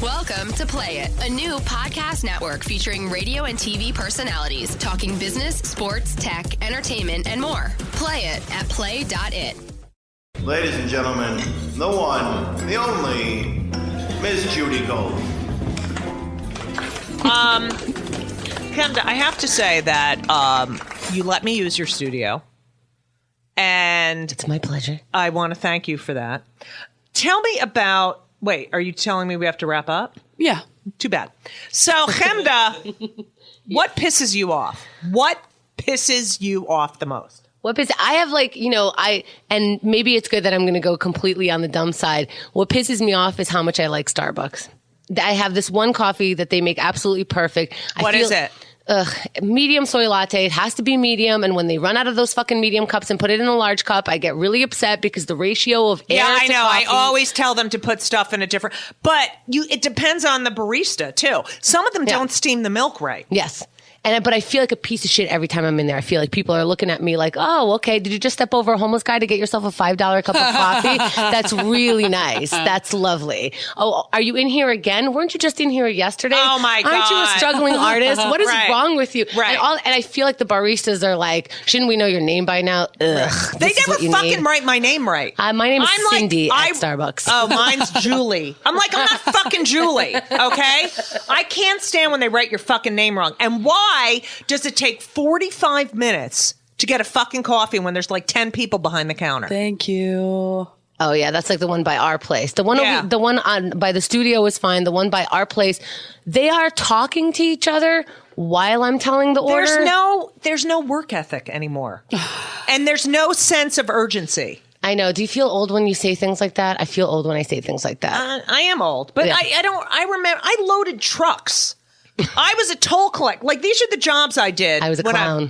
Welcome to Play It, a new podcast network featuring radio and TV personalities talking business, sports, tech, entertainment, and more. Play it at play.it. Ladies and gentlemen, the one, the only, Miss Judy Gold. Chemda, I have to say that you let me use your studio, and It's my pleasure. I want to thank you for that. Tell me about. Wait, are you telling me we have to wrap up? Yeah. Too bad. So, Chemda, what pisses you off? What pisses you off the most? I have and maybe it's good that I'm going to go completely on the dumb side. What pisses me off is how much I like Starbucks. I have this one coffee that they make absolutely perfect. What is it? Medium soy latte. It has to be medium. And when they run out of those fucking medium cups and put it in a large cup, I get really upset because the ratio of air I to know. coffee, I always tell them to put stuff in a different, but it depends on the barista too. Some of them don't steam the milk right. Yes. But I feel like a piece of shit every time I'm in there. I feel like people are looking at me like, oh, okay, did you just step over a homeless guy to get yourself a $5 cup of coffee? That's really nice. That's lovely. Oh, are you in here again? Weren't you just in here yesterday? Oh my God. Aren't you a struggling artist? What is wrong with you? Right. And I feel like the baristas are like, shouldn't we know your name by now? Ugh. They never fucking write my name right. My name is Cindy at Starbucks. Oh, mine's Julie. I'm like, I'm not fucking Julie, okay? I can't stand when they write your fucking name wrong. And why does it take 45 minutes to get a fucking coffee when there's like 10 people behind the counter? Thank you. Oh yeah, that's like the one by our place. The one by the studio is fine. The one by our place, they are talking to each other while I'm telling the order. There's no work ethic anymore. And there's no sense of urgency. I know. Do you feel old when you say things like that? I feel old when I say things like that. I am old, but I remember I loaded trucks. I was a toll collector. Like, these are the jobs I did. I was a clown.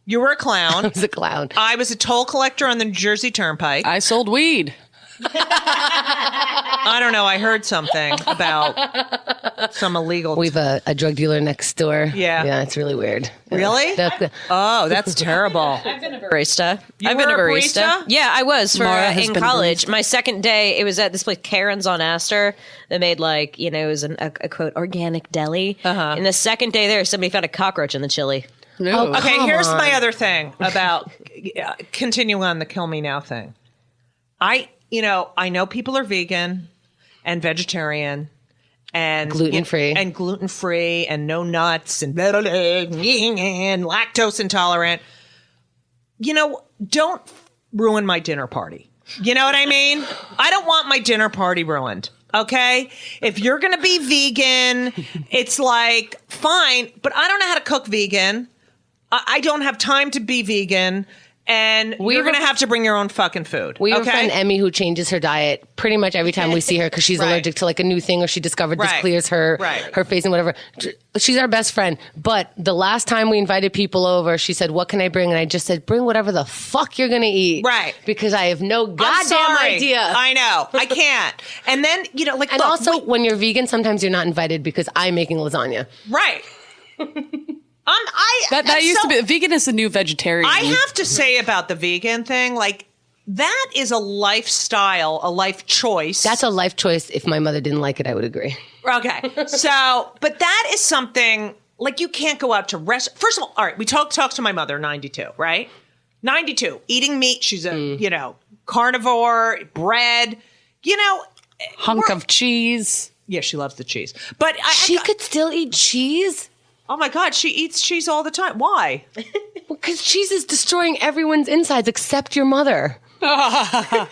You were a clown. I was a clown. I was a toll collector on the New Jersey Turnpike. I sold weed. I don't know. I heard something about some illegal. We have a drug dealer next door. Yeah. Yeah, it's really weird. Really? Oh, that's terrible. I've been a barista. I've been a barista? Yeah, I was in been a college. barista. My second day, it was at this place, Karen's on Astor. They made it was a quote, organic deli. And the second day there, somebody found a cockroach in the chili. No. Okay, here's my other thing about continuing on the kill me now thing. I know people are vegan and vegetarian and gluten-free and no nuts and blah, blah, blah, and lactose intolerant. Don't ruin my dinner party. You know what I mean? I don't want my dinner party ruined. Okay? If you're going to be vegan, it's like, fine, but I don't know how to cook vegan. I don't have time to be vegan. And you're going to have to bring your own fucking food. We have a friend, Emmy, who changes her diet pretty much every time we see her because she's allergic to like a new thing or she discovered this clears her face and whatever. She's our best friend. But the last time we invited people over, she said, what can I bring? And I just said, bring whatever the fuck you're going to eat. Right. Because I have no goddamn idea. I know. I can't. And then, And also, when you're vegan, sometimes you're not invited because I'm making lasagna. Right. That used to be vegan is the new vegetarian. I have to say about the vegan thing, like that is a lifestyle, a life choice. That's a life choice. If my mother didn't like it, I would agree. Okay. So, but that is something like you can't go out to First of all right, we talked to my mother, 92, right? 92, eating meat. She's a, carnivore, bread, hunk of cheese. Yeah, she loves the cheese. But she could still eat cheese? Oh my God, she eats cheese all the time. Why? Because cheese is destroying everyone's insides except your mother. I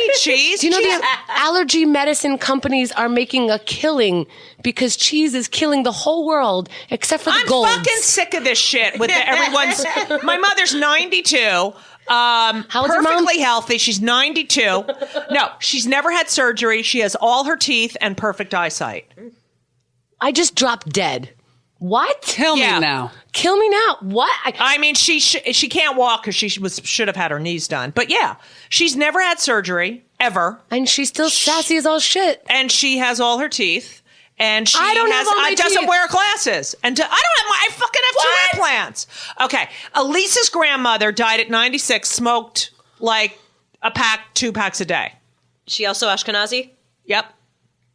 eat cheese. Do you know the allergy medicine companies are making a killing because cheese is killing the whole world except for the Golds? I'm fucking sick of this shit with everyone's. My mother's 92. How old's your mom? Perfectly healthy. She's 92. No, she's never had surgery. She has all her teeth and perfect eyesight. I just dropped dead. What? Kill me now. Kill me now. What? I mean, she can't walk because she should have had her knees done. But yeah, she's never had surgery ever, and she's still sassy as all shit. And she has all her teeth, and she doesn't doesn't wear glasses. And I fucking have two implants. Okay, Elisa's grandmother died at 96. Smoked like two packs a day. She also Ashkenazi? Yep.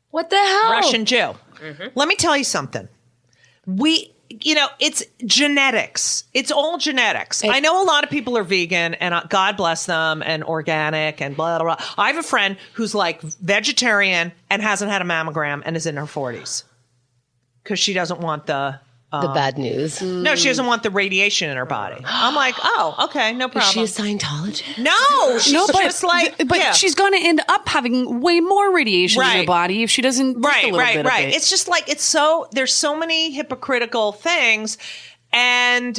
What the hell? Russian Jew. Mm-hmm. Let me tell you something. It's genetics. It's all genetics. I know a lot of people are vegan and God bless them and organic and blah, blah, blah. I have a friend who's like vegetarian and hasn't had a mammogram and is in her 40s because she doesn't want the bad news. No, she doesn't want the radiation in her body. I'm like, oh, okay, no problem. Is she a Scientologist? No, she's just like, she's going to end up having way more radiation in her body if she doesn't. Right. Of it. It's just like there's so many hypocritical things, and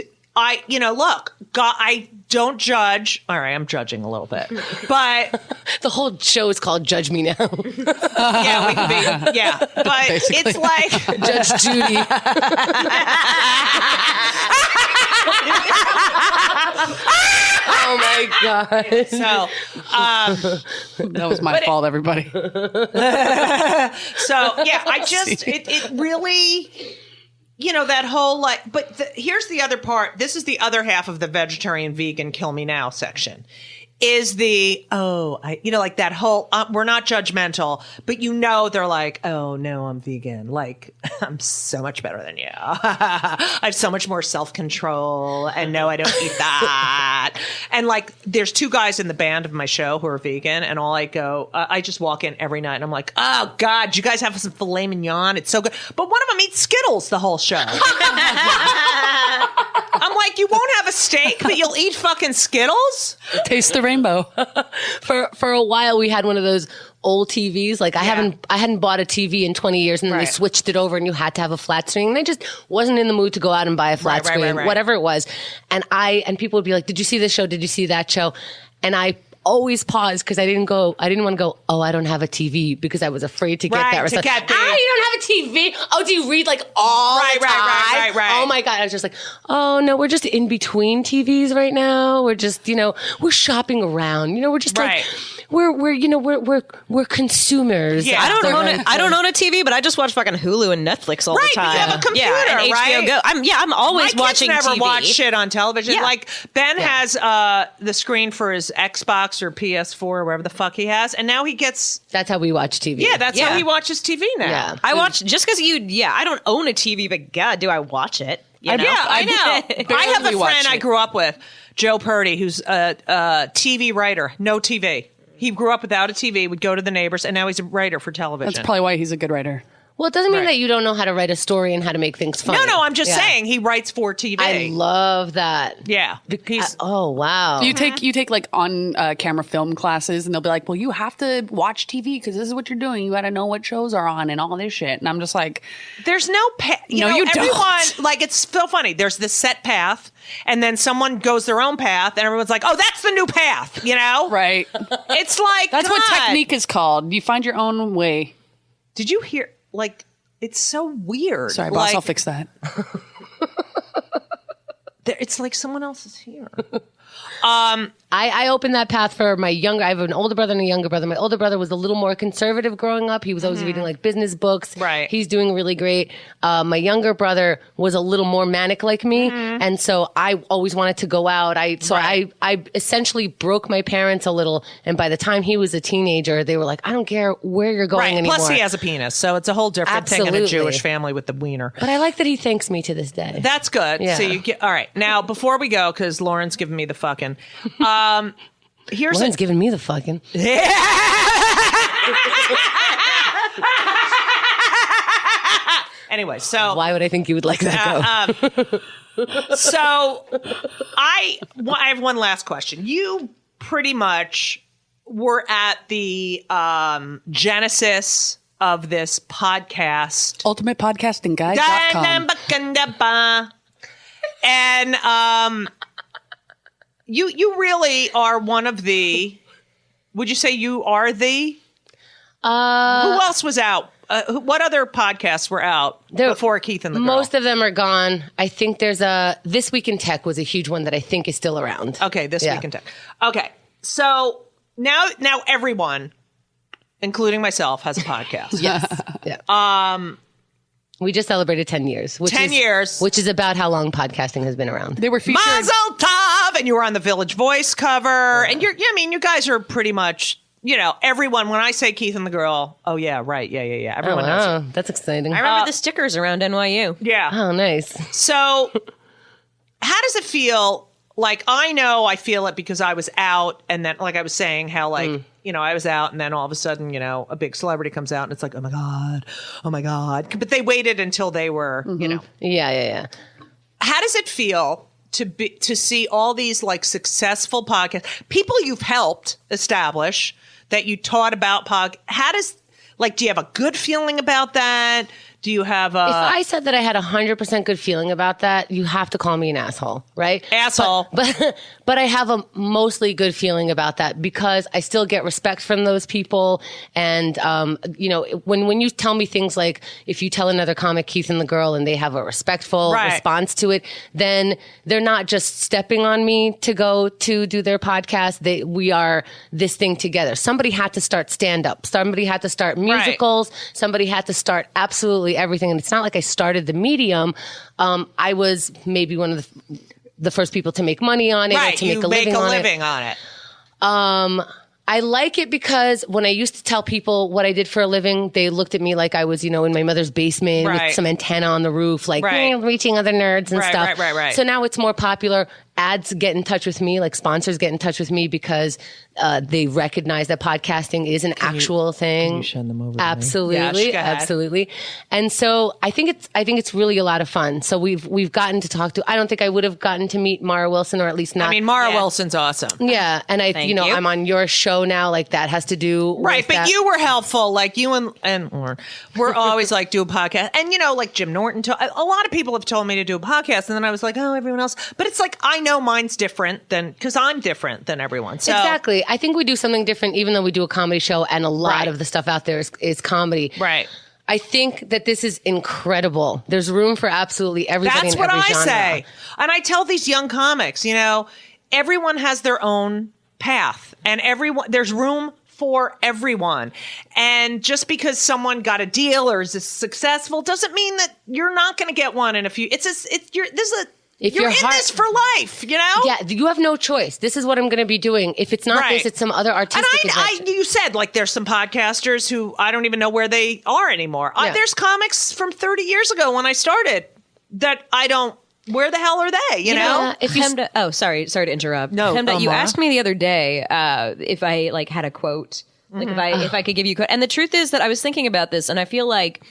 look, God, I don't judge. All right, I'm judging a little bit, but the whole show is called "Judge Me Now." Yeah, we can be. Yeah, but basically. It's like Judge Judy. Oh my God! So that was my fault, everybody. So yeah, it really. That whole but here's the other part. This is the other half of the vegetarian vegan kill me now section. Is the like that whole we're not judgmental, but they're like, oh no, I'm vegan. Like I'm so much better than you. I have so much more self-control, and no, I don't eat that. And like, there's two guys in the band of my show who are vegan, and I just walk in every night, and I'm like, oh God, you guys have some filet mignon. It's so good. But one of them eats Skittles the whole show. I'm like, you won't have a steak, but you'll eat fucking Skittles? Taste the rainbow. For a while, we had one of those old TVs. Like I hadn't bought a TV in 20 years, and then they switched it over, and you had to have a flat screen. And I just wasn't in the mood to go out and buy a flat screen, whatever it was. And people would be like, "Did you see this show? Did you see that show?" And I always pause because I didn't want to go, oh, I don't have a TV, because I was afraid to get that response. You don't have a TV? Oh, do you read like all the time? Right. Oh my God. I was just like, oh no, we're just in between TVs right now. We're just, we're shopping around. We're just like, we're consumers. Yeah. I don't own a TV, but I just watch fucking Hulu and Netflix all the time. You have a computer, and right? HBO Go. I'm always watching My kids never TV. watch shit on television. Yeah. Like Ben has the screen for his Xbox or PS4 or whatever the fuck he has, and now he gets. That's how we watch TV. Yeah, that's how he watches TV now. Yeah. I watch just because I don't own a TV, but God, do I watch it? I know. I have a friend I grew up with, Joe Purdy, who's a TV writer. No TV. He grew up without a TV, would go to the neighbors, and now he's a writer for television. That's probably why he's a good writer. Well, it doesn't mean that you don't know how to write a story and how to make things funny. No, I'm just saying he writes for TV. I love that. Yeah. Oh, wow. You take like on camera film classes, and they'll be like, well, you have to watch TV because this is what you're doing. You got to know what shows are on and all this shit. And I'm just like, there's no you don't. Everyone, like, it's so funny. There's this set path, and then someone goes their own path, and everyone's like, oh, that's the new path, Right. It's like, that's what technique is called. You find your own way. Did you hear? Like, it's so weird. Sorry, boss, I'll fix that. It's like someone else is here. I opened that path for my younger. I have an older brother and a younger brother. My older brother was a little more conservative growing up. He was always reading like business books. Right. He's doing really great. My younger brother was a little more manic like me, and so I always wanted to go out. I essentially broke my parents a little. And by the time he was a teenager, they were like, "I don't care where you're going anymore." Plus, he has a penis, so it's a whole different thing in a Jewish family with the wiener. But I like that he thanks me to this day. That's good. Yeah. So you get all right. Now, before we go, because Lauren's giving me the fucking. Lauren's giving me the fucking. Anyway, so why would I think you would like that go? So I have one last question. You pretty much were at the genesis of this podcast, ultimatepodcastingguide.com. And you really are one of the. Would you say you are the? Who else was out? What other podcasts were out before Keith and the Girl? Most of them are gone. I think there's This Week in Tech was a huge one that I think is still around. Okay, This Week in Tech. Okay, so now everyone, including myself, has a podcast. Yes. Yeah. We just celebrated 10 years. 10 years. Which is about how long podcasting has been around. They were featured. Mazel Tov! And you were on the Village Voice cover. And you guys are pretty much, everyone, when I say Keith and the Girl, oh yeah, right, yeah. Everyone knows it. That's exciting. I remember the stickers around NYU. Yeah. Oh, nice. So, how does it feel? Like, I feel it because I was out, and then, like I was saying, how, like, I was out, and then all of a sudden, a big celebrity comes out, and it's like, oh my God. But they waited until they were, Yeah. How does it feel to see all these, like, successful podcasts, people you've helped establish, that you taught about how does, like, do you have a good feeling about that? Do you have a... If I said that I had 100% good feeling about that, you have to call me an asshole, right? Asshole. But I have a mostly good feeling about that because I still get respect from those people. And, when you tell me things like, if you tell another comic, Keith and the Girl, and they have a respectful response to it, then they're not just stepping on me to go to do their podcast. We are this thing together. Somebody had to start stand-up. Somebody had to start musicals. Somebody had to start absolutely everything. And it's not like I started the medium. I was maybe one of the first people to make money on it, or to make a living on it. I like it because when I used to tell people what I did for a living, they looked at me like I was, in my mother's basement with some antenna on the roof, like reaching other nerds and stuff. Right. So now it's more popular. Ads get in touch with me, like sponsors get in touch with me because they recognize that podcasting is an actual thing. Can you send them over? Absolutely, absolutely. And so I think it's really a lot of fun. So we've gotten to talk to. I don't think I would have gotten to meet Mara Wilson, or at least not. I mean, Mara Wilson's awesome. Yeah, and I'm on your show now. Like that has to do with but that. you were helpful. Like you and Lauren were always like do a podcast, and like Jim Norton. A lot of people have told me to do a podcast, and then I was like, oh, everyone else. But it's like I know mine's different because I'm different than everyone. So. Exactly. I think we do something different, even though we do a comedy show, and a lot of the stuff out there is comedy. Right. I think that this is incredible. There's room for absolutely everybody. That's in every what I genre. say. And I tell these young comics, everyone has their own path, and there's room for everyone. And just because someone got a deal or is successful doesn't mean that you're not going to get one in a few. You're in this for life, Yeah, you have no choice. This is what I'm going to be doing. If it's not this, it's some other artistic. And you said there's some podcasters who I don't even know where they are anymore. Yeah. There's comics from 30 years ago when I started that I don't. Where the hell are they? You know? Chemda, sorry to interrupt. No, Chemda, you asked me the other day if I had a quote, if I could give you a quote. And the truth is that I was thinking about this, and I feel like.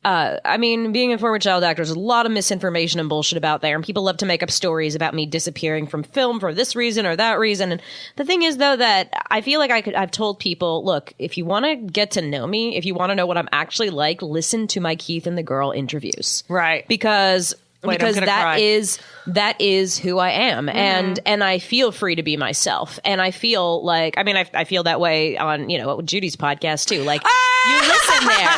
Being a former child actor, there's a lot of misinformation and bullshit about there, and people love to make up stories about me disappearing from film for this reason or that reason. And the thing is, though, that I feel like I've told people, look, if you want to get to know me, if you want to know what I'm actually like, listen to my Keith and the Girl interviews. Right. Because that is who I am. Mm-hmm. And I feel free to be myself. And I feel like, I feel that way on, Judy's podcast too. Like, you listen there.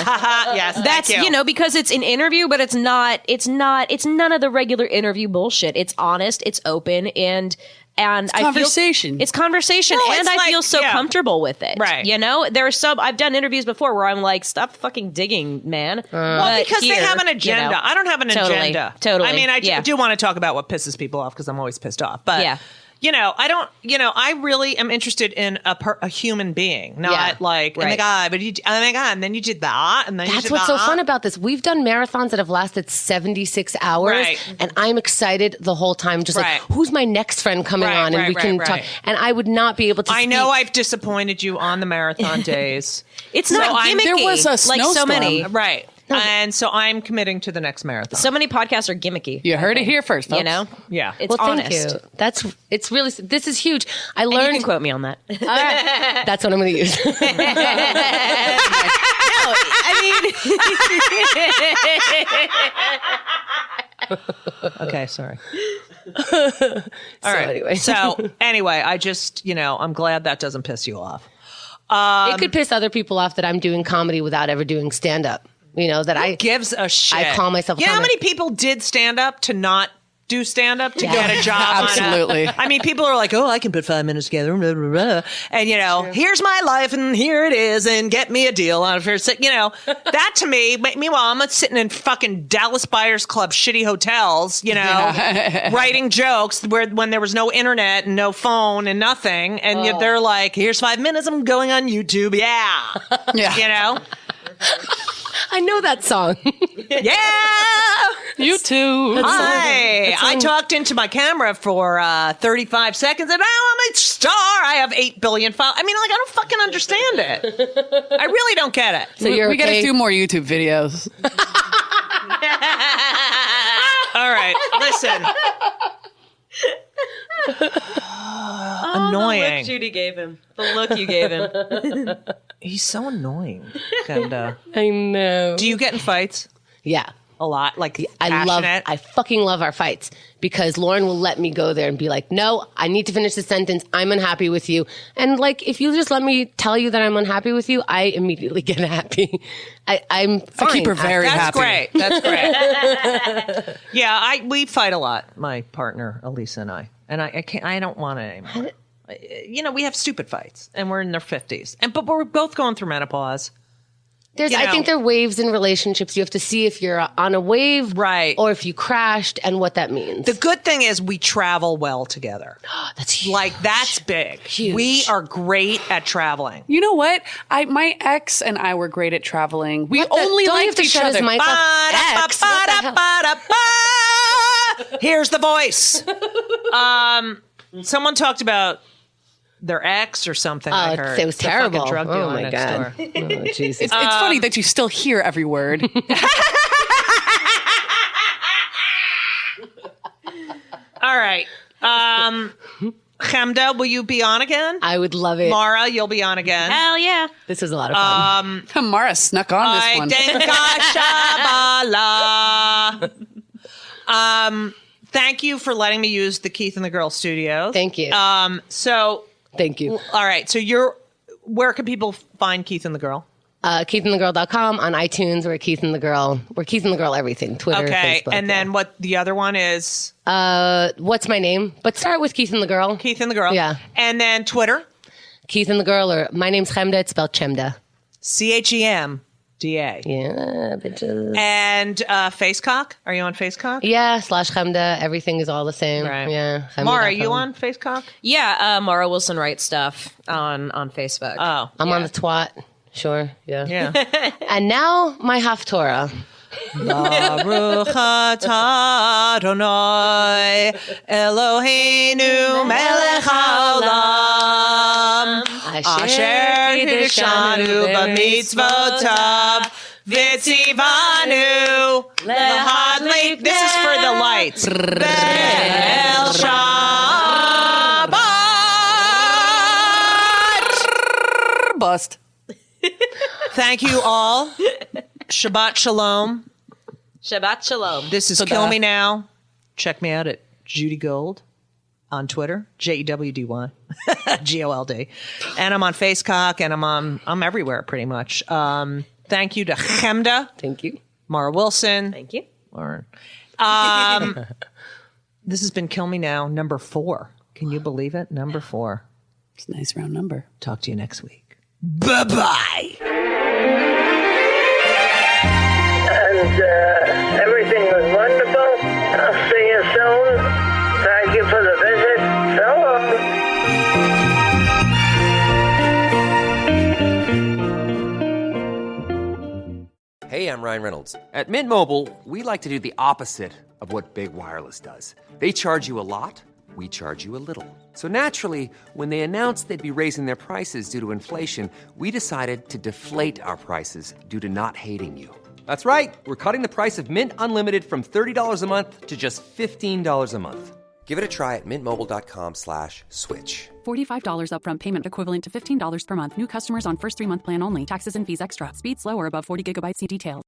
Yes. That's, because it's an interview, but it's none of the regular interview bullshit. It's honest, it's open, and it's conversation. It's conversation, and I feel so comfortable with it. Right. There are I've done interviews before where I'm like, stop fucking digging, man. Because they have an agenda. I don't have an agenda. Totally. I do want to talk about what pisses people off because I'm always pissed off. But I don't. I really am interested in a human being, not like, oh my god, but and then you did that, and then that's what's so fun about this. We've done marathons that have lasted 76 hours, and I'm excited the whole time. Just like, who's my next friend coming on, and we can talk. And I would not be able to. I know I've disappointed you on the marathon days. It's not gimmicky. There was a snowstorm. So many, right? No, and so I'm committing to the next marathon. So many podcasts are gimmicky. You heard it here first, folks. Yeah. It's honest. Thank you. It's really, this is huge. I learned. And you can quote me on that. All right. That's what I'm going to use. Okay, sorry. All right. So anyway, I just, I'm glad that doesn't piss you off. It could piss other people off that I'm doing comedy without ever doing stand-up. Who gives a shit? I call myself. You know how many people did stand-up to not do stand-up to get a job? Absolutely. People are like, oh, I can put 5 minutes together, blah, blah, blah. And here's my life, and here it is, and get me a deal on it. That to me. Meanwhile, I'm sitting in fucking Dallas Buyers Club shitty hotels, writing jokes when there was no internet and no phone and nothing, and yet they're like, here's 5 minutes, I'm going on YouTube, yeah. I know that song. Yeah! You too. Hi. I talked into my camera for 35 seconds and now I'm a star. I have 8 billion followers. I don't fucking understand it. I really don't get it. So we got to do more YouTube videos. All right. Listen. Annoying. The look Judy gave him. The look you gave him. He's so annoying. Chemda. I know. Do you get in fights? Yeah. A lot? Like, I fucking love our fights because Lauren will let me go there and be like, no, I need to finish the sentence. I'm unhappy with you. And if you just let me tell you that I'm unhappy with you, I immediately get happy. I'm fine. I keep her very happy. That's great. Yeah, we fight a lot, my partner, Elisa and I. And I don't want it anymore. We have stupid fights and we're in their 50s. But we're both going through menopause. I think there are waves in relationships. You have to see if you're on a wave, right, or if you crashed, and what that means. The good thing is we travel well together. That's huge. That's big. Huge. We are great at traveling. You know what? My ex and I were great at traveling. We only liked each other. Here's the voice. Someone talked about their ex or something. I heard. It was terrible. Drug dealer my God. door. Oh, Jesus. It's funny that you still hear every word. All right. Chemda, will you be on again? I would love it. Mara, you'll be on again. Hell yeah. This was a lot of fun. Mara snuck on this one. thank you for letting me use the Keith and the Girl studios. Thank you. Thank you. All right. So where can people find Keith and the Girl? KeithAndTheGirl.com, on iTunes. We're Keith and the Girl. We're Keith and the Girl everything. Twitter, Facebook. And then what the other one is? What's my name? But start with Keith and the Girl. Keith and the Girl. Yeah. And then Twitter? Keith and the Girl, or my name's Chemda. It's spelled Chemda. Chemda. Yeah, bitches. And Facecock? Are you on Facecock? Yeah, /Chemda. Everything is all the same. Right. Yeah. Mara, are you on Facecock? Yeah, Mara Wilson writes stuff on Facebook. Oh. I'm on the twat. Sure. Yeah. Yeah. And now my Haftorah. Baruch atah Adonai Eloheinu melech haolam asher kiddushanu b'mitzvotav v'tzivanu lehadlik. This is for the lights. Be'el Shabbat. Bust. Thank you all. Shabbat shalom. Shabbat shalom. This is Kill Me Now. Check me out at Judy Gold on Twitter. JEWDY GOLD. And I'm on Facecock, and I'm everywhere pretty much. Thank you to Chemda. Thank you. Mara Wilson. Thank you. Lauren. This has been Kill Me Now, number 4. Can you believe it? Number 4. It's a nice round number. Talk to you next week. Bye-bye. And everything was wonderful. I'll see you soon. Thank you for the visit. So long. Hey, I'm Ryan Reynolds. At Mint Mobile, we like to do the opposite of what Big Wireless does. They charge you a lot. We charge you a little. So naturally, when they announced they'd be raising their prices due to inflation, we decided to deflate our prices due to not hating you. That's right. We're cutting the price of Mint Unlimited from $30 a month to just $15 a month. Give it a try at mintmobile.com/switch. $45 upfront payment equivalent to $15 per month. New customers on first 3-month plan only. Taxes and fees extra. Speed slower above 40 gigabytes. See details.